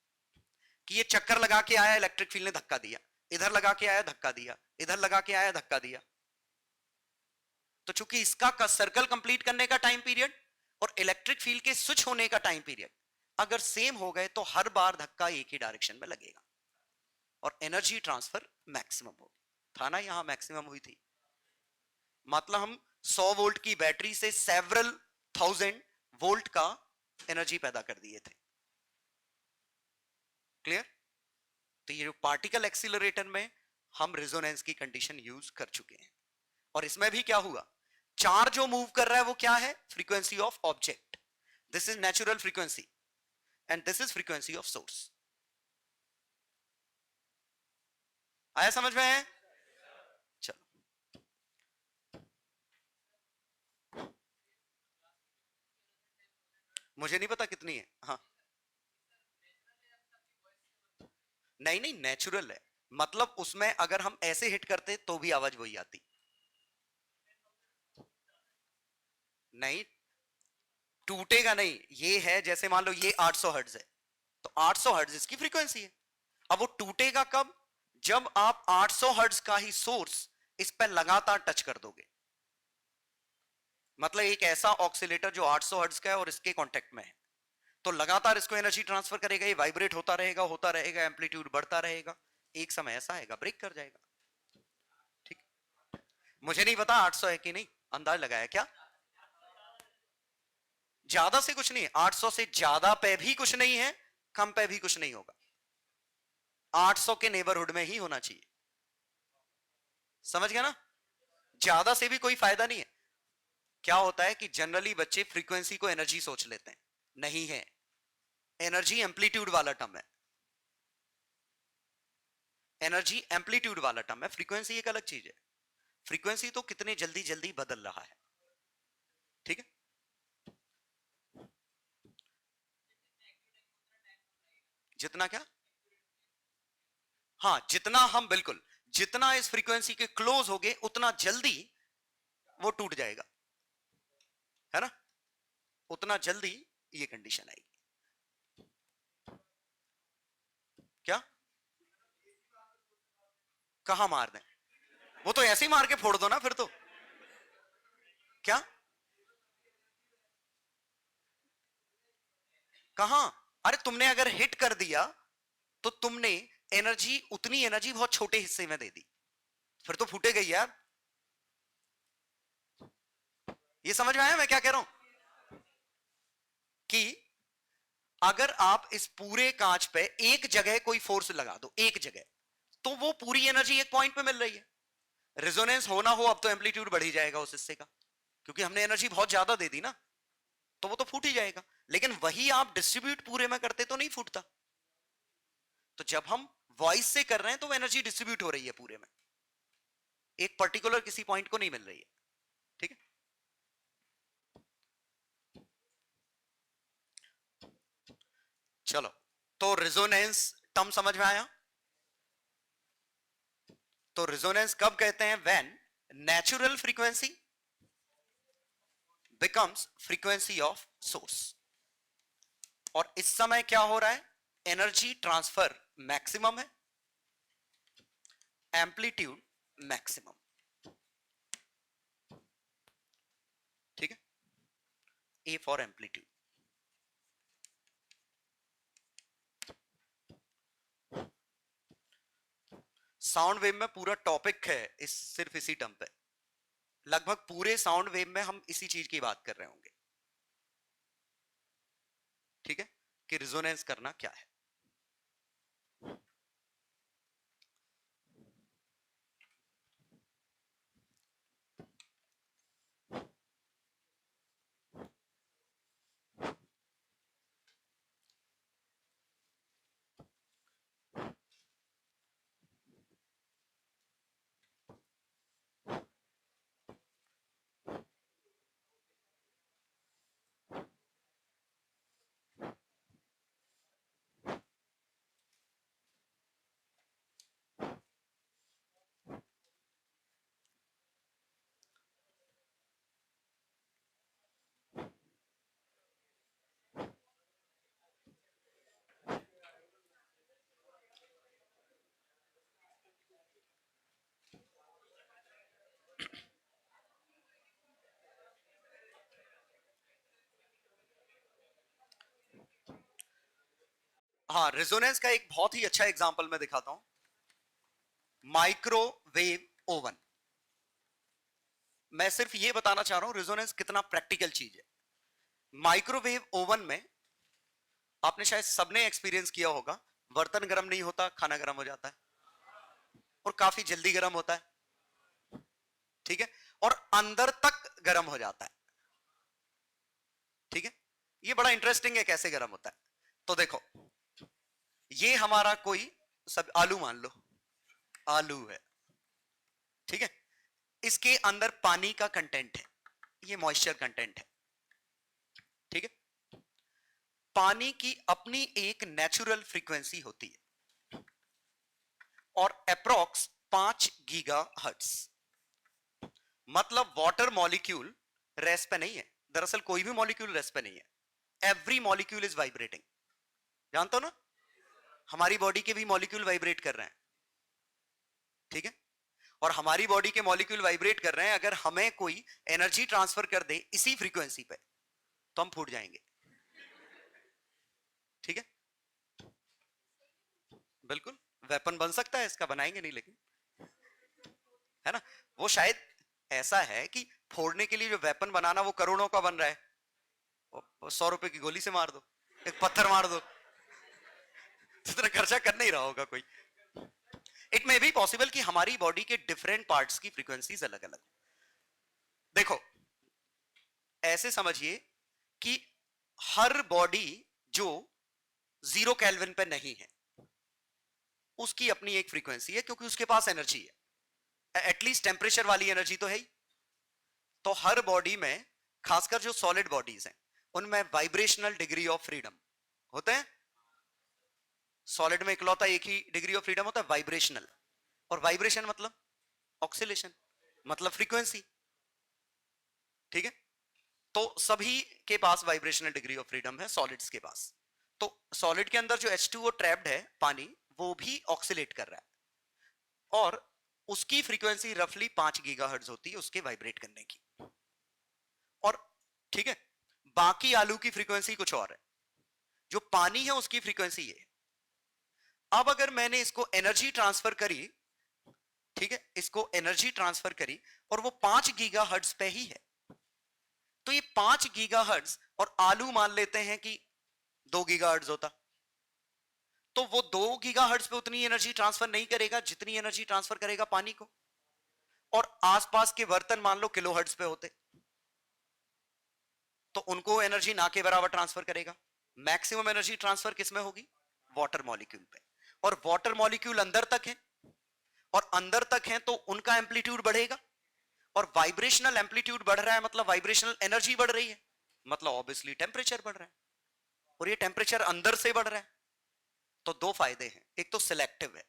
कि ये चक्कर लगा के आया, इलेक्ट्रिक फील्ड ने धक्का दिया, इधर लगा के आया, धक्का दिया, इधर लगा के आया, धक्का दिया। तो चूंकि इसका सर्कल कंप्लीट करने का टाइम पीरियड और इलेक्ट्रिक फील्ड के स्विच होने का टाइम पीरियड अगर सेम हो गए, तो हर बार धक्का एक ही डायरेक्शन में लगेगा और एनर्जी ट्रांसफर मैक्सिमम होगी। था ना, यहां मैक्सिमम हुई थी। मतलब हम 100 वोल्ट की बैटरी से सेवरल 1000 वोल्ट का एनर्जी पैदा कर दिए थे। क्लियर? तो ये जो पार्टिकल एक्सीलरेटर में हम रेजोनेंस की कंडीशन यूज कर चुके हैं, और इसमें भी क्या हुआ, चार्ज जो मूव कर रहा है वो क्या है, frequency of object, this is natural frequency and this is frequency of source. आया समझ में है? चलो, मुझे नहीं पता कितनी है। हाँ, नहीं नहीं, नेचुरल है, मतलब उसमें अगर हम ऐसे हिट करते तो भी आवाज वही आती। नहीं, टूटेगा नहीं, ये है जैसे मान लो ये 800 हर्ट्ज है, तो 800 हर्ट्ज इसकी फ्रीक्वेंसी है। अब वो टूटेगा कब, जब आप 800 हर्ट्ज का ही सोर्स इस पर लगातार टच कर दोगे। मतलब एक ऐसा ऑक्सीलेटर जो 800 हर्ट्ज का है और इसके कांटेक्ट में है, तो लगातार इसको एनर्जी ट्रांसफर करेगा, ये वाइब्रेट होता रहेगा, एम्पलीट्यूड बढ़ता रहेगा, एक समय ऐसा आएगा ब्रेक कर जाएगा। ठीक, मुझे नहीं पता 800 है कि नहीं, अंदाज लगाया क्या? ज्यादा से कुछ नहीं, 800 से ज्यादा पे भी कुछ नहीं है, कम पे भी कुछ नहीं होगा, 800 के नेबरहुड में ही होना चाहिए। समझ गया ना? ज्यादा से भी कोई फायदा नहीं है। क्या होता है कि जनरली बच्चे फ्रीक्वेंसी को एनर्जी सोच लेते हैं, नहीं है, एनर्जी एम्पलीट्यूड वाला टर्म है, एनर्जी एम्पलीट्यूड वाला टर्म है, फ्रीक्वेंसी एक अलग चीज है। फ्रीक्वेंसी तो कितने जल्दी जल्दी बदल रहा है। ठीक है, जितना क्या, हाँ जितना हम, बिल्कुल, जितना इस फ्रीक्वेंसी के क्लोज हो गए उतना जल्दी वो टूट जाएगा, है ना, उतना जल्दी ये कंडीशन आएगी। क्या, कहां मार दें, वो तो ऐसे ही मार के फोड़ दो ना फिर तो। क्या, कहां, अरे तुमने अगर हिट कर दिया तो तुमने एनर्जी, उतनी एनर्जी बहुत छोटे हिस्से में दे दी, फिर तो फूटेगा ही यार। ये समझ में आया मैं क्या कह रहा हूं, कि अगर आप इस पूरे कांच पे एक जगह कोई फोर्स लगा दो, एक जगह, तो वो पूरी एनर्जी एक पॉइंट पे मिल रही है। रेजोनेंस होना हो अब तो एम्पलीट्यूड बढ़ ही जाएगा उस हिस्से का, क्योंकि हमने एनर्जी बहुत ज्यादा दे दी ना, तो वो तो फूट ही जाएगा। लेकिन वही आप डिस्ट्रीब्यूट पूरे में करते तो नहीं फूटता। तो जब हम वॉइस से कर रहे हैं तो वो एनर्जी डिस्ट्रीब्यूट हो रही है पूरे में, एक पर्टिकुलर किसी पॉइंट को नहीं मिल रही है। ठीक है, चलो, तो रेजोनेंस टर्म समझ में आया। तो रेजोनेंस कब कहते हैं, when natural frequency becomes frequency of source. और इस समय क्या हो रहा है, एनर्जी ट्रांसफर मैक्सिमम है, एम्पलीट्यूड मैक्सिमम। ठीक है, A for amplitude. Sound wave में पूरा टॉपिक है इस, सिर्फ इसी टर्म पे, लगभग पूरे साउंड वेव में हम इसी चीज की बात कर रहे होंगे। ठीक है, कि रिजोनेंस करना क्या है। हाँ, रेजोनेंस का एक बहुत ही अच्छा एग्जांपल मैं दिखाता हूं, माइक्रोवेव ओवन। मैं सिर्फ ये बताना चाह रहा हूं रेजोनेंस कितना प्रैक्टिकल चीज है। माइक्रोवेव ओवन में आपने शायद सबने एक्सपीरियंस किया होगा, बर्तन गर्म नहीं होता, खाना गर्म हो जाता है और काफी जल्दी गर्म होता है, ठीक है, और अंदर तक गर्म हो जाता है, ठीक है। ये बड़ा इंटरेस्टिंग है कैसे गर्म होता है। तो देखो, ये हमारा कोई सब आलू मान लो, आलू है, ठीक है, इसके अंदर पानी का कंटेंट है, ये मॉइस्चर कंटेंट है, ठीक है। पानी की अपनी एक नेचुरल फ्रीक्वेंसी होती है और अप्रोक्स 5 गीगाहर्ट्ज। मतलब वाटर मॉलिक्यूल रेस्ट पे नहीं है, दरअसल कोई भी मॉलिक्यूल रेस्ट पे नहीं है, एवरी मॉलिक्यूल इज वाइब्रेटिंग। जानते हो ना, हमारी बॉडी के भी मॉलिक्यूल वाइब्रेट कर रहे हैं, ठीक है, और हमारी बॉडी के मॉलिक्यूल वाइब्रेट कर रहे हैं। अगर हमें कोई एनर्जी ट्रांसफर कर दे इसी फ्रीक्वेंसी पे तो हम फूट जाएंगे, ठीक है, बिल्कुल वेपन बन सकता है इसका, बनाएंगे नहीं लेकिन, है ना। वो शायद ऐसा है कि फोड़ने के लिए जो वेपन बनाना वो करोड़ों का बन रहा है, 100 रुपए की गोली से मार दो, एक पत्थर मार दो, इतना खर्चा कर नहीं रहा होगा कोई। इट मे बी पॉसिबल कि हमारी बॉडी के डिफरेंट पार्ट्स की फ्रीक्वेंसीज अलग अलग। देखो ऐसे समझिए कि हर बॉडी जो 0 केल्विन पे नहीं है उसकी अपनी एक फ्रीक्वेंसी है, क्योंकि उसके पास एनर्जी है, एटलीस्ट टेम्परेचर वाली एनर्जी तो है ही। तो हर बॉडी में, खासकर जो सॉलिड बॉडीज हैं उनमें वाइब्रेशनल डिग्री ऑफ फ्रीडम होते हैं। सॉलिड में इकलौता एक ही डिग्री ऑफ फ्रीडम होता है, वाइब्रेशनल। और वाइब्रेशन मतलब ऑक्सीलेशन, मतलब फ्रीक्वेंसी, ठीक है। तो सभी के पास वाइब्रेशनल डिग्री ऑफ फ्रीडम है सॉलिड्स के पास। तो सॉलिड के अंदर जो H2O ट्रैप्ड है पानी, वो भी ऑक्सीलेट कर रहा है और उसकी फ्रीक्वेंसी रफली 5 गीगाहर्ट्ज होती है उसके वाइब्रेट करने की। और ठीक है, बाकी आलू की फ्रीक्वेंसी कुछ और है, जो पानी है उसकी फ्रीक्वेंसी ये। अब अगर मैंने इसको एनर्जी ट्रांसफर करी, ठीक है, इसको एनर्जी ट्रांसफर करी और वो 5 गीगाहर्ट्ज पे ही है, तो ये 5 गीगाहर्ट्ज और आलू मान लेते हैं कि 2 गीगाहर्ट्ज होता, तो वो 2 गीगाहर्ट्ज पे उतनी एनर्जी ट्रांसफर नहीं करेगा जितनी एनर्जी ट्रांसफर करेगा पानी को। और आसपास के बर्तन मान लो किलोहर्ट्ज पे होते तो उनको एनर्जी ना के बराबर ट्रांसफर करेगा। मैक्सिमम एनर्जी ट्रांसफर किसमें होगी? वाटर मॉलिक्यूल पे। और वाटर मॉलिक्यूल अंदर तक है, और अंदर तक है तो उनका एम्पलीट्यूड बढ़ेगा, और वाइब्रेशनल एम्पलीट्यूड बढ़ रहा है मतलब वाइब्रेशनल एनर्जी बढ़ रही है, मतलब ऑब्वियसली टेम्परेचर बढ़ रहा है, और ये टेम्परेचर अंदर से बढ़ रहा है। तो दो फायदे हैं, एक तो सिलेक्टिव है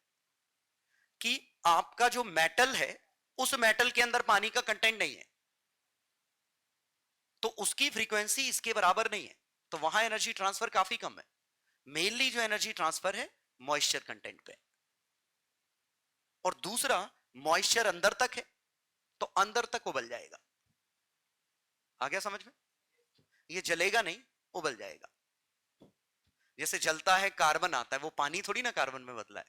कि आपका जो मेटल है उस मेटल के अंदर पानी का कंटेंट नहीं है, तो उसकी फ्रीक्वेंसी इसके बराबर नहीं है, तो वहां एनर्जी ट्रांसफर काफी कम है। मेनली जो एनर्जी ट्रांसफर है मॉइस्चर कंटेंट पे। और दूसरा, मॉइस्चर अंदर तक है तो अंदर तक उबल जाएगा। आ गया समझ में? ये जलेगा नहीं, उबल जाएगा। जैसे जलता है कार्बन आता है, वो पानी थोड़ी ना कार्बन में बदला है,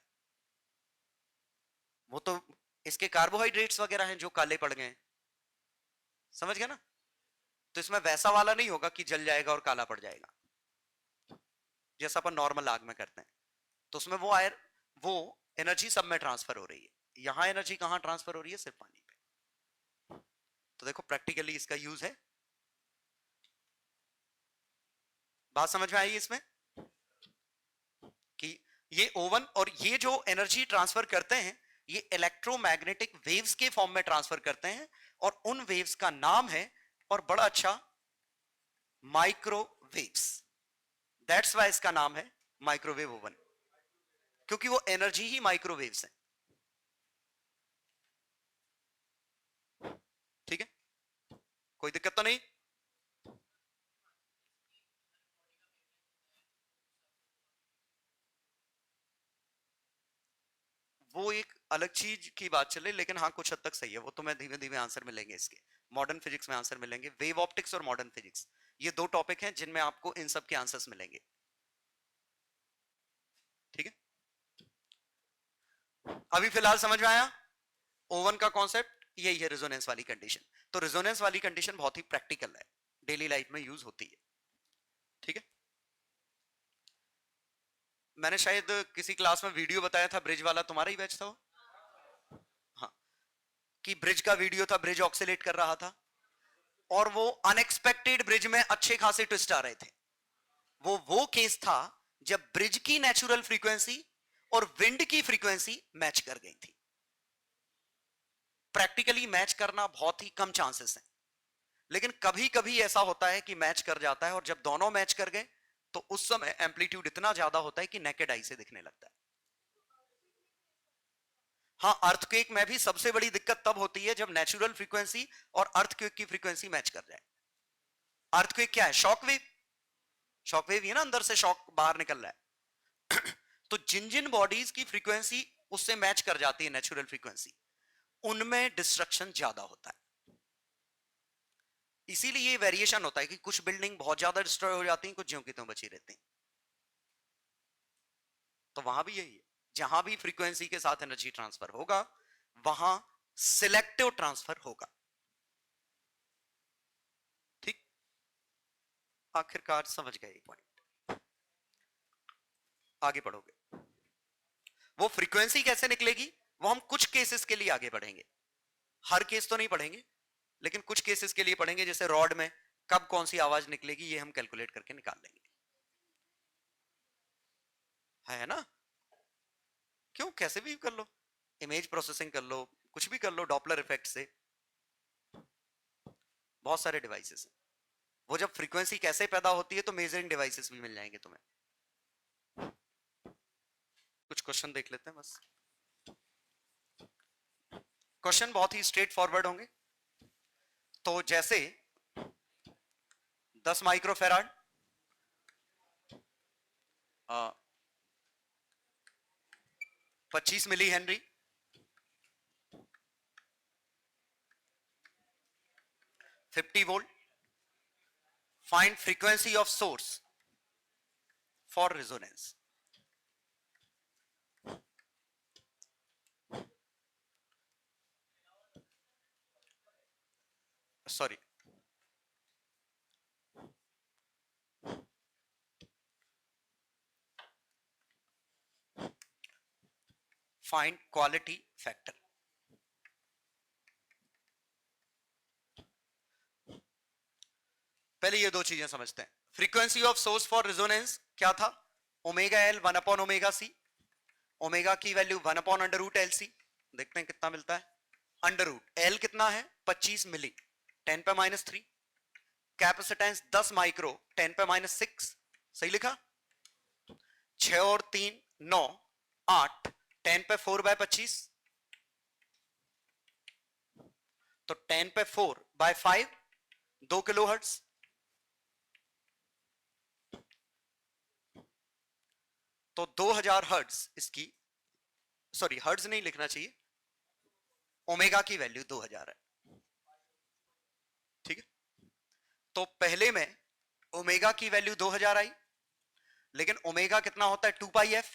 वो तो इसके कार्बोहाइड्रेट्स वगैरह हैं जो काले पड़ गए हैं, समझ गया ना। तो इसमें वैसा वाला नहीं होगा कि जल जाएगा और काला पड़ जाएगा जैसा अपन नॉर्मल आग में करते हैं। तो उसमें वो एनर्जी सब में ट्रांसफर हो रही है। यहां एनर्जी कहां ट्रांसफर हो रही है? सिर्फ पानी पे। तो देखो प्रैक्टिकली इसका यूज है। बात समझ में आई इसमें कि ये ओवन और ये जो एनर्जी ट्रांसफर करते हैं ये इलेक्ट्रोमैग्नेटिक वेव्स के फॉर्म में ट्रांसफर करते हैं, और उन वेव्स का नाम है, और बड़ा अच्छा, माइक्रोवेव्स। दैट्स वाई इसका नाम है माइक्रोवेव ओवन, क्योंकि वो एनर्जी ही माइक्रोवेव्स है, ठीक है। कोई दिक्कत तो नहीं? वो एक अलग चीज की बात चले, लेकिन हाँ कुछ हद तक सही है वो, तो मैं धीमे धीमे आंसर मिलेंगे इसके, मॉडर्न फिजिक्स में आंसर मिलेंगे। वेव ऑप्टिक्स और मॉडर्न फिजिक्स, ये दो टॉपिक हैं जिनमें आपको इन सब के आंसर्स मिलेंगे, ठीक है। अभी फिलहाल समझ में आया ओवन का कॉन्सेप्ट? यही है रेजोनेंस वाली कंडीशन। तो रेजोनेंस वाली कंडीशन बहुत ही प्रैक्टिकल है, डेली लाइफ में यूज होती है। ठीक है, मैंने शायद किसी क्लास में वीडियो बताया था ब्रिज वाला, तुम्हारा ही बैच था वो? हाँ, कि ब्रिज का वीडियो था, ब्रिज ऑक्सीलेट कर रहा था और वो अनएक्सपेक्टेड ब्रिज में अच्छे खासे ट्विस्ट आ रहे थे। वो केस था जब ब्रिज की नेचुरल फ्रीक्वेंसी और विंड की फ्रीक्वेंसी मैच कर गई थी। प्रैक्टिकली मैच करना बहुत ही कम चांसेस हैं, लेकिन कभी कभी ऐसा होता है कि मैच कर जाता है, और जब दोनों मैच कर गए तो उस समय एम्पलीट्यूड इतना ज्यादा होता है कि नेकेड आई से दिखने लगता है। हाँ, अर्थक्वेक में भी सबसे बड़ी दिक्कत तब होती है जब नेचुरल फ्रीक्वेंसी और अर्थक्वेक की फ्रीक्वेंसी मैच कर जाए। अर्थक्वेक क्या है? Shock wave. शॉक वेव ही है ना, अंदर से शॉक बाहर निकल रहा है। तो जिन जिन बॉडीज की फ्रीक्वेंसी उससे मैच कर जाती है नेचुरल फ्रीक्वेंसी, उनमें डिस्ट्रक्शन ज्यादा होता है। इसीलिए ये वेरिएशन होता है कि कुछ बिल्डिंग बहुत ज्यादा डिस्ट्रॉय हो जाती हैं, कुछ ज्यों की त्यों बची रहती हैं। तो वहां भी यही है, जहां भी फ्रीक्वेंसी के साथ एनर्जी ट्रांसफर होगा वहां सिलेक्टिव ट्रांसफर होगा। ठीक, आखिरकार समझ गए पॉइंट। आगे बढ़ोगे, वो फ्रीक्वेंसी कैसे निकलेगी वो हम कुछ केसेस के लिए आगे बढ़ेंगे, हर केस तो नहीं पढ़ेंगे, लेकिन कुछ केसेस के लिए पढ़ेंगे। जैसे रॉड में कब कौन सी आवाज निकलेगी ये हम कैलकुलेट करके निकाल लेंगे, है ना? क्यों, कैसे भी कर लो, इमेज प्रोसेसिंग कर लो, कुछ भी कर लो, डॉपलर इफेक्ट से, बहुत सारे डिवाइसेस हैं। वो जब फ्रीक्वेंसी कैसे पैदा होती है तो मेजरिंग डिवाइसेस भी मिल जाएंगे तुम्हें। कुछ क्वेश्चन देख लेते हैं बस। क्वेश्चन बहुत ही स्ट्रेट फॉरवर्ड होंगे। तो जैसे 10 microfarad 25 milli henry, 50 volt, find frequency of source for resonance. Sorry, find quality factor. पहले ये दो चीजें समझते हैं। Frequency of source for resonance क्या था? Omega L 1 upon omega C, omega की value 1 upon under root L C. देखते हैं कितना मिलता है। अंडर रूट एल कितना है? 25 मिली, 10 पे -3। कैपेसिटेंस 10 माइक्रो, 10 पे -6। सही लिखा? 6 और 3 9, 8, 10 पे 4 बाय 25, तो 10 पे 4 बाय 5 2 किलो हर्ट्ज। तो 2000 हर्ट्ज इसकी, सॉरी हर्ट्ज नहीं लिखना चाहिए, ओमेगा की वैल्यू 2000 है। ठीक है, तो पहले में ओमेगा की वैल्यू 2000 आई, लेकिन ओमेगा कितना होता है? 2 पाई एफ,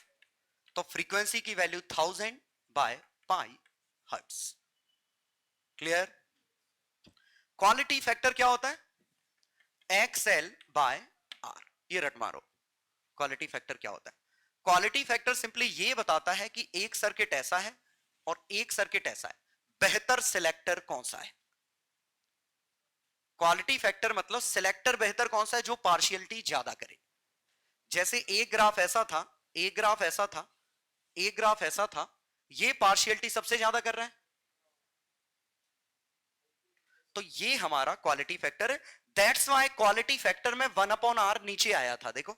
तो फ्रीक्वेंसी की value 1000 by pi hertz. Clear? Quality factor क्या होता है? एक्सएल बाय आर, ये रट मारो। क्वालिटी फैक्टर क्या होता है? क्वालिटी फैक्टर सिंपली ये बताता है कि एक सर्किट ऐसा है और एक सर्किट ऐसा है, बेहतर सिलेक्टर कौन सा है। क्वालिटी फैक्टर मतलब सिलेक्टर बेहतर कौन सा है, जो पार्शियलिटी ज्यादा करे। जैसे एक ग्राफ ऐसा था, एक ग्राफ ऐसा था, एक ग्राफ ऐसा था, ये पार्शियलिटी सबसे ज्यादा कर रहा है, तो ये हमारा क्वालिटी फैक्टर है। दैट्स व्हाई क्वालिटी फैक्टर में 1 अपॉन आर नीचे आया था। देखो,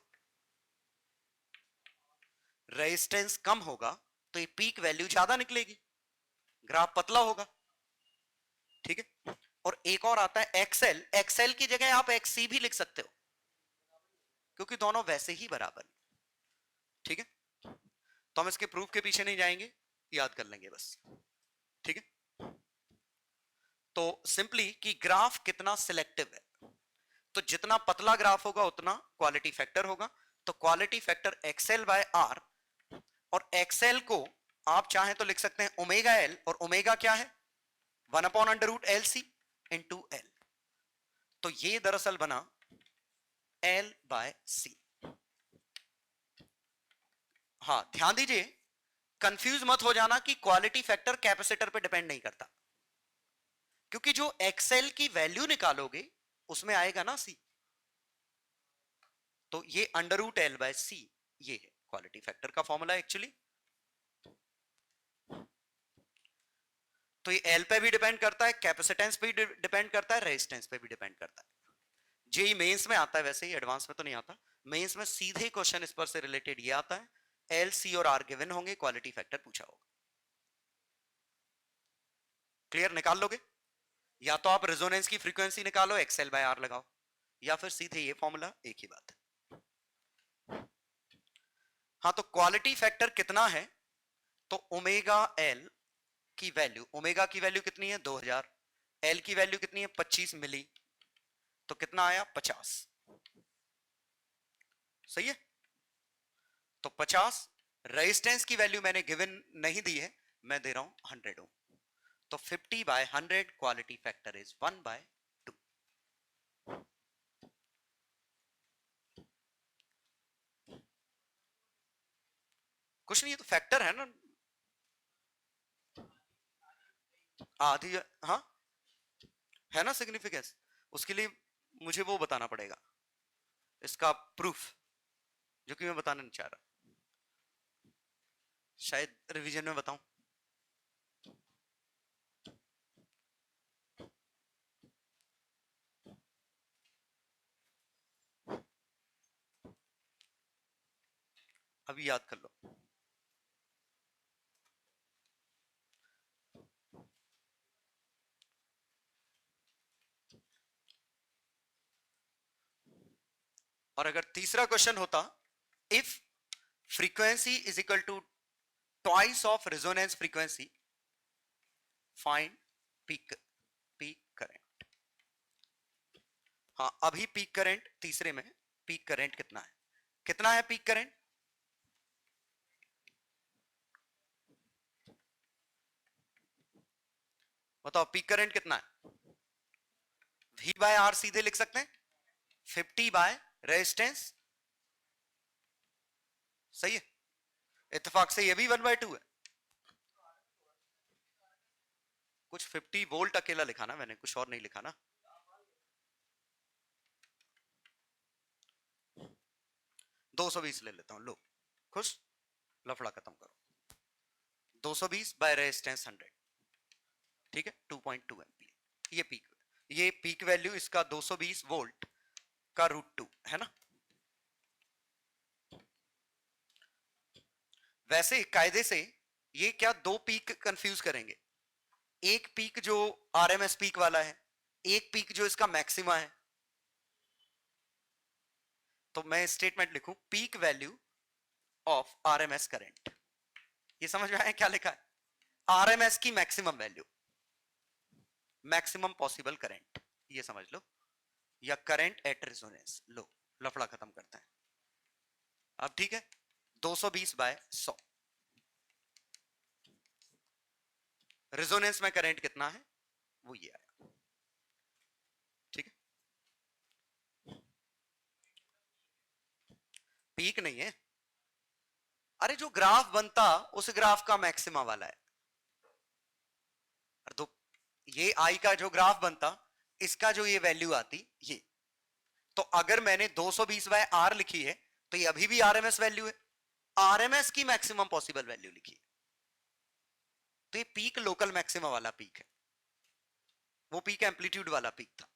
रेजिस्टेंस कम होगा तो ये पीक वैल्यू ज्यादा निकलेगी, ग्राफ पतला होगा। ठीक है, और एक और आता है एक्सएल। एक्सएल की जगह आप एक्ससी भी लिख सकते हो, क्योंकि दोनों वैसे ही बराबर। ठीक है, तो हम इसके प्रूफ के पीछे नहीं जाएंगे, याद कर लेंगे बस। ठीक है, तो सिंपली कि ग्राफ कितना सिलेक्टिव है, तो जितना पतला ग्राफ होगा उतना क्वालिटी फैक्टर होगा। तो quality factor XL by R, और एक्सएल को आप चाहें तो लिख सकते हैं ओमेगा एल, और ओमेगा क्या है? 1 upon under root L C. Into L. तो ये दरअसल बना L बाय C। हाँ ध्यान दीजिए, कंफ्यूज मत हो जाना कि क्वालिटी फैक्टर कैपेसिटर पे डिपेंड नहीं करता, क्योंकि जो एक्सएल की वैल्यू निकालोगे उसमें आएगा ना C। तो ये अंडर रूट एल बाय सी, ये है क्वालिटी फैक्टर का फॉर्मूला एक्चुअली। तो ये एल पे भी डिपेंड करता है, कैपेसिटेंस पे भी डिपेंड करता है, रेजिस्टेंस पे भी डिपेंड करता है। जेई मेंस में आता है, वैसे ही एडवांस में तो नहीं आता। मेंस में सीधे क्वेश्चन इस पर से रिलेटेड ये आता है, एल सी और आर गिवन होंगे, क्वालिटी फैक्टर पूछा होगा। क्लियर? निकाल लोगे? या तो आप रेजोनेंस की फ्रीक्वेंसी निकालो, एक्सएल बाय आर लगाओ, या फिर सीधे ये फॉर्मूला, एक ही बात है। हाँ तो क्वालिटी फैक्टर कितना है? तो ओमेगा एल की वैल्यू, ओमेगा की वैल्यू कितनी है? 2000। एल की वैल्यू कितनी है? 25 मिली। तो कितना आया? 50। सही है? तो 50। रेजिस्टेंस की वैल्यू मैंने गिवन नहीं दी है, मैं दे रहा हूं 100 ओम। तो 50 बाय 100, क्वालिटी फैक्टर इज 1/2। कुछ नहीं, ये तो फैक्टर है ना, आधी। हाँ है ना सिग्निफिकेंस। उसके लिए मुझे वो बताना पड़ेगा, इसका प्रूफ, जो कि मैं बताना नहीं चाह रहा, शायद रिवीजन में बताऊं। अभी याद कर लो। और अगर तीसरा क्वेश्चन होता, if frequency is equal to twice of resonance frequency, find peak peak current. हाँ अभी पीक करंट, तीसरे में पीक करंट कितना है? कितना है पीक करंट? बताओ पीक करंट कितना है? V बाय आर सीधे लिख सकते हैं, 50 बाय रेजिस्टेंस। सही है, इत्तेफाक से ये भी 1/2 है। कुछ 50 वोल्ट अकेला लिखा ना मैंने, कुछ और नहीं लिखा ना। 220 ले लेता हूं, लो खुश, लफड़ा खत्म करो। 220 बाय रेजिस्टेंस 100, ठीक है, 2.2 एम्पीयर। ये पीक वैल्यू इसका 220 वोल्ट का √2 है ना। वैसे कायदे से ये क्या दो पीक कंफ्यूज करेंगे, एक पीक जो आरएमएस पीक वाला है, एक पीक जो इसका मैक्सिमा है। तो मैं स्टेटमेंट लिखूं, peak value of RMS current. ये समझ में आया क्या लिखा है? आरएमएस की maximum value, maximum possible current, ये समझ लो, या करंट एट रेजोनेंस। लो लफड़ा खत्म करते हैं अब, ठीक है। 220 बाय 100, रेजोनेंस में करंट कितना है वो ये आया, ठीक है। पीक नहीं है, अरे जो ग्राफ बनता उस ग्राफ का मैक्सिमा वाला है। तो ये आई का जो ग्राफ बनता, इसका जो ये वैल्यू आती ये, तो अगर मैंने 220 बाय आर लिखी है तो ये अभी भी आरएमएस वैल्यू है, आरएमएस की मैक्सिमम पॉसिबल वैल्यू लिखी है। तो ये पीक लोकल मैक्सिमा वाला पीक है, वो पीक एम्पलीट्यूड वाला पीक था,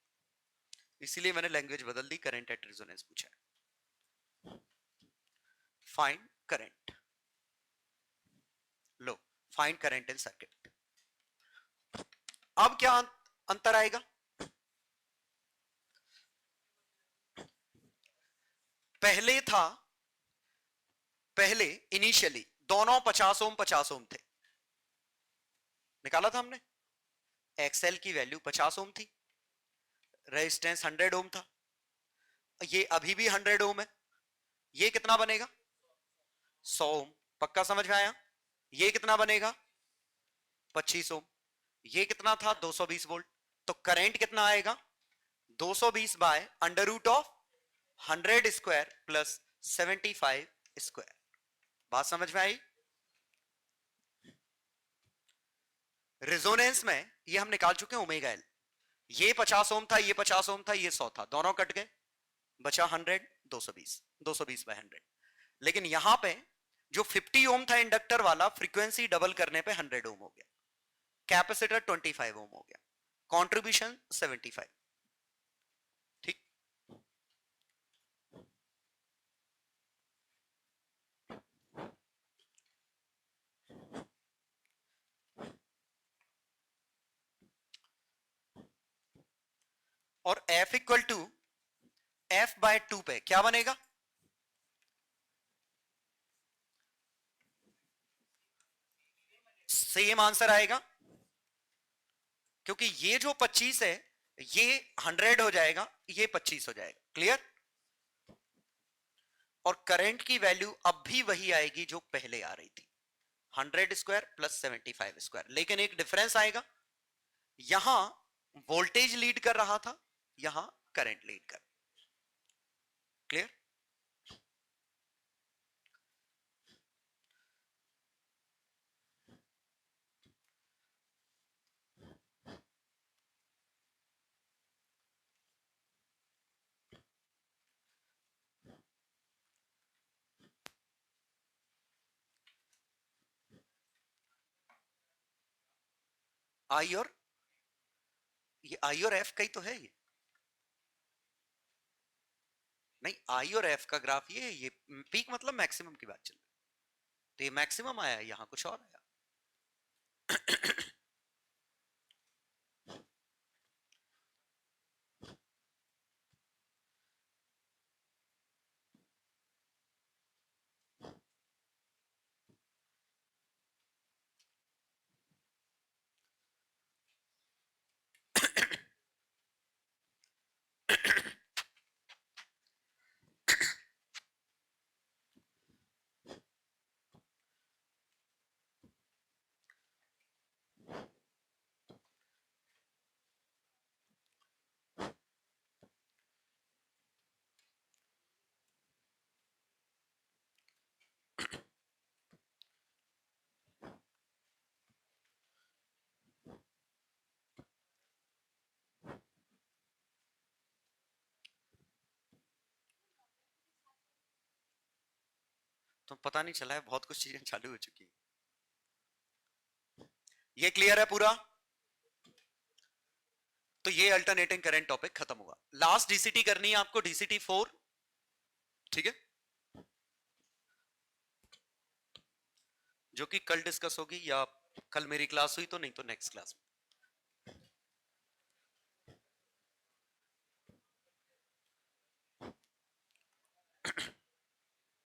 इसीलिए मैंने लैंग्वेज बदल दी, करंट एट रेजोनेंस पूछा है। Find current, low find current in circuit. अब क्या अंतर आएगा? पहले था, पहले इनिशियली दोनों 50 ओम थे, निकाला था हमने। एक्सएल की वैल्यू 50 ओम थी, रेजिस्टेंस 100 ओम था, ये अभी भी 100 ओम है, ये कितना बनेगा? 100 ओम। पक्का समझ में आया? ये कितना बनेगा? 25 ओम। ये कितना था? 220 वोल्ट। तो करंट कितना आएगा 220 by under root of 100 square plus 75 square. बात समझ में आई? रेजोनेंस में ये हम निकाल चुके हैं ओमेगा एल। ये 50 ओम था, ये 50 ओम था, ये 100 था, दोनों कट गए, बचा 100, 220, 220 बाय 100। लेकिन यहां पे जो 50 ओम था इंडक्टर वाला, फ्रीक्वेंसी डबल करने पे 100 ओम हो गया, कैपेसिटर 25 ओम हो गया, कंट्रीब्यूशन 75। ठीक। और F equal to F by 2 पे क्या बनेगा? सेम आंसर आएगा, क्योंकि ये जो 25 है ये 100 हो जाएगा, ये 25 हो जाएगा। क्लियर? और करंट की वैल्यू अब भी वही आएगी जो पहले आ रही थी, 100 स्क्वायर प्लस 75 स्क्वायर। लेकिन एक डिफरेंस आएगा, यहां वोल्टेज लीड कर रहा था, यहां करंट लीड कर। क्लियर? आई और ये आई और एफ का ही तो है ये। नहीं, आई और एफ का ग्राफ ये पीक मतलब मैक्सिमम की बात चल रही है, तो ये मैक्सिमम आया, यहां कुछ और आया। तो पता नहीं चला है, बहुत कुछ चीजें चालू हो चुकी है। ये क्लियर है पूरा? तो ये अल्टरनेटिंग करंट टॉपिक खत्म हुआ। लास्ट डीसीटी करनी है आपको, डीसीटी 4। ठीक है, जो कि कल डिस्कस होगी, या कल मेरी क्लास हुई तो, नहीं तो नेक्स्ट क्लास में।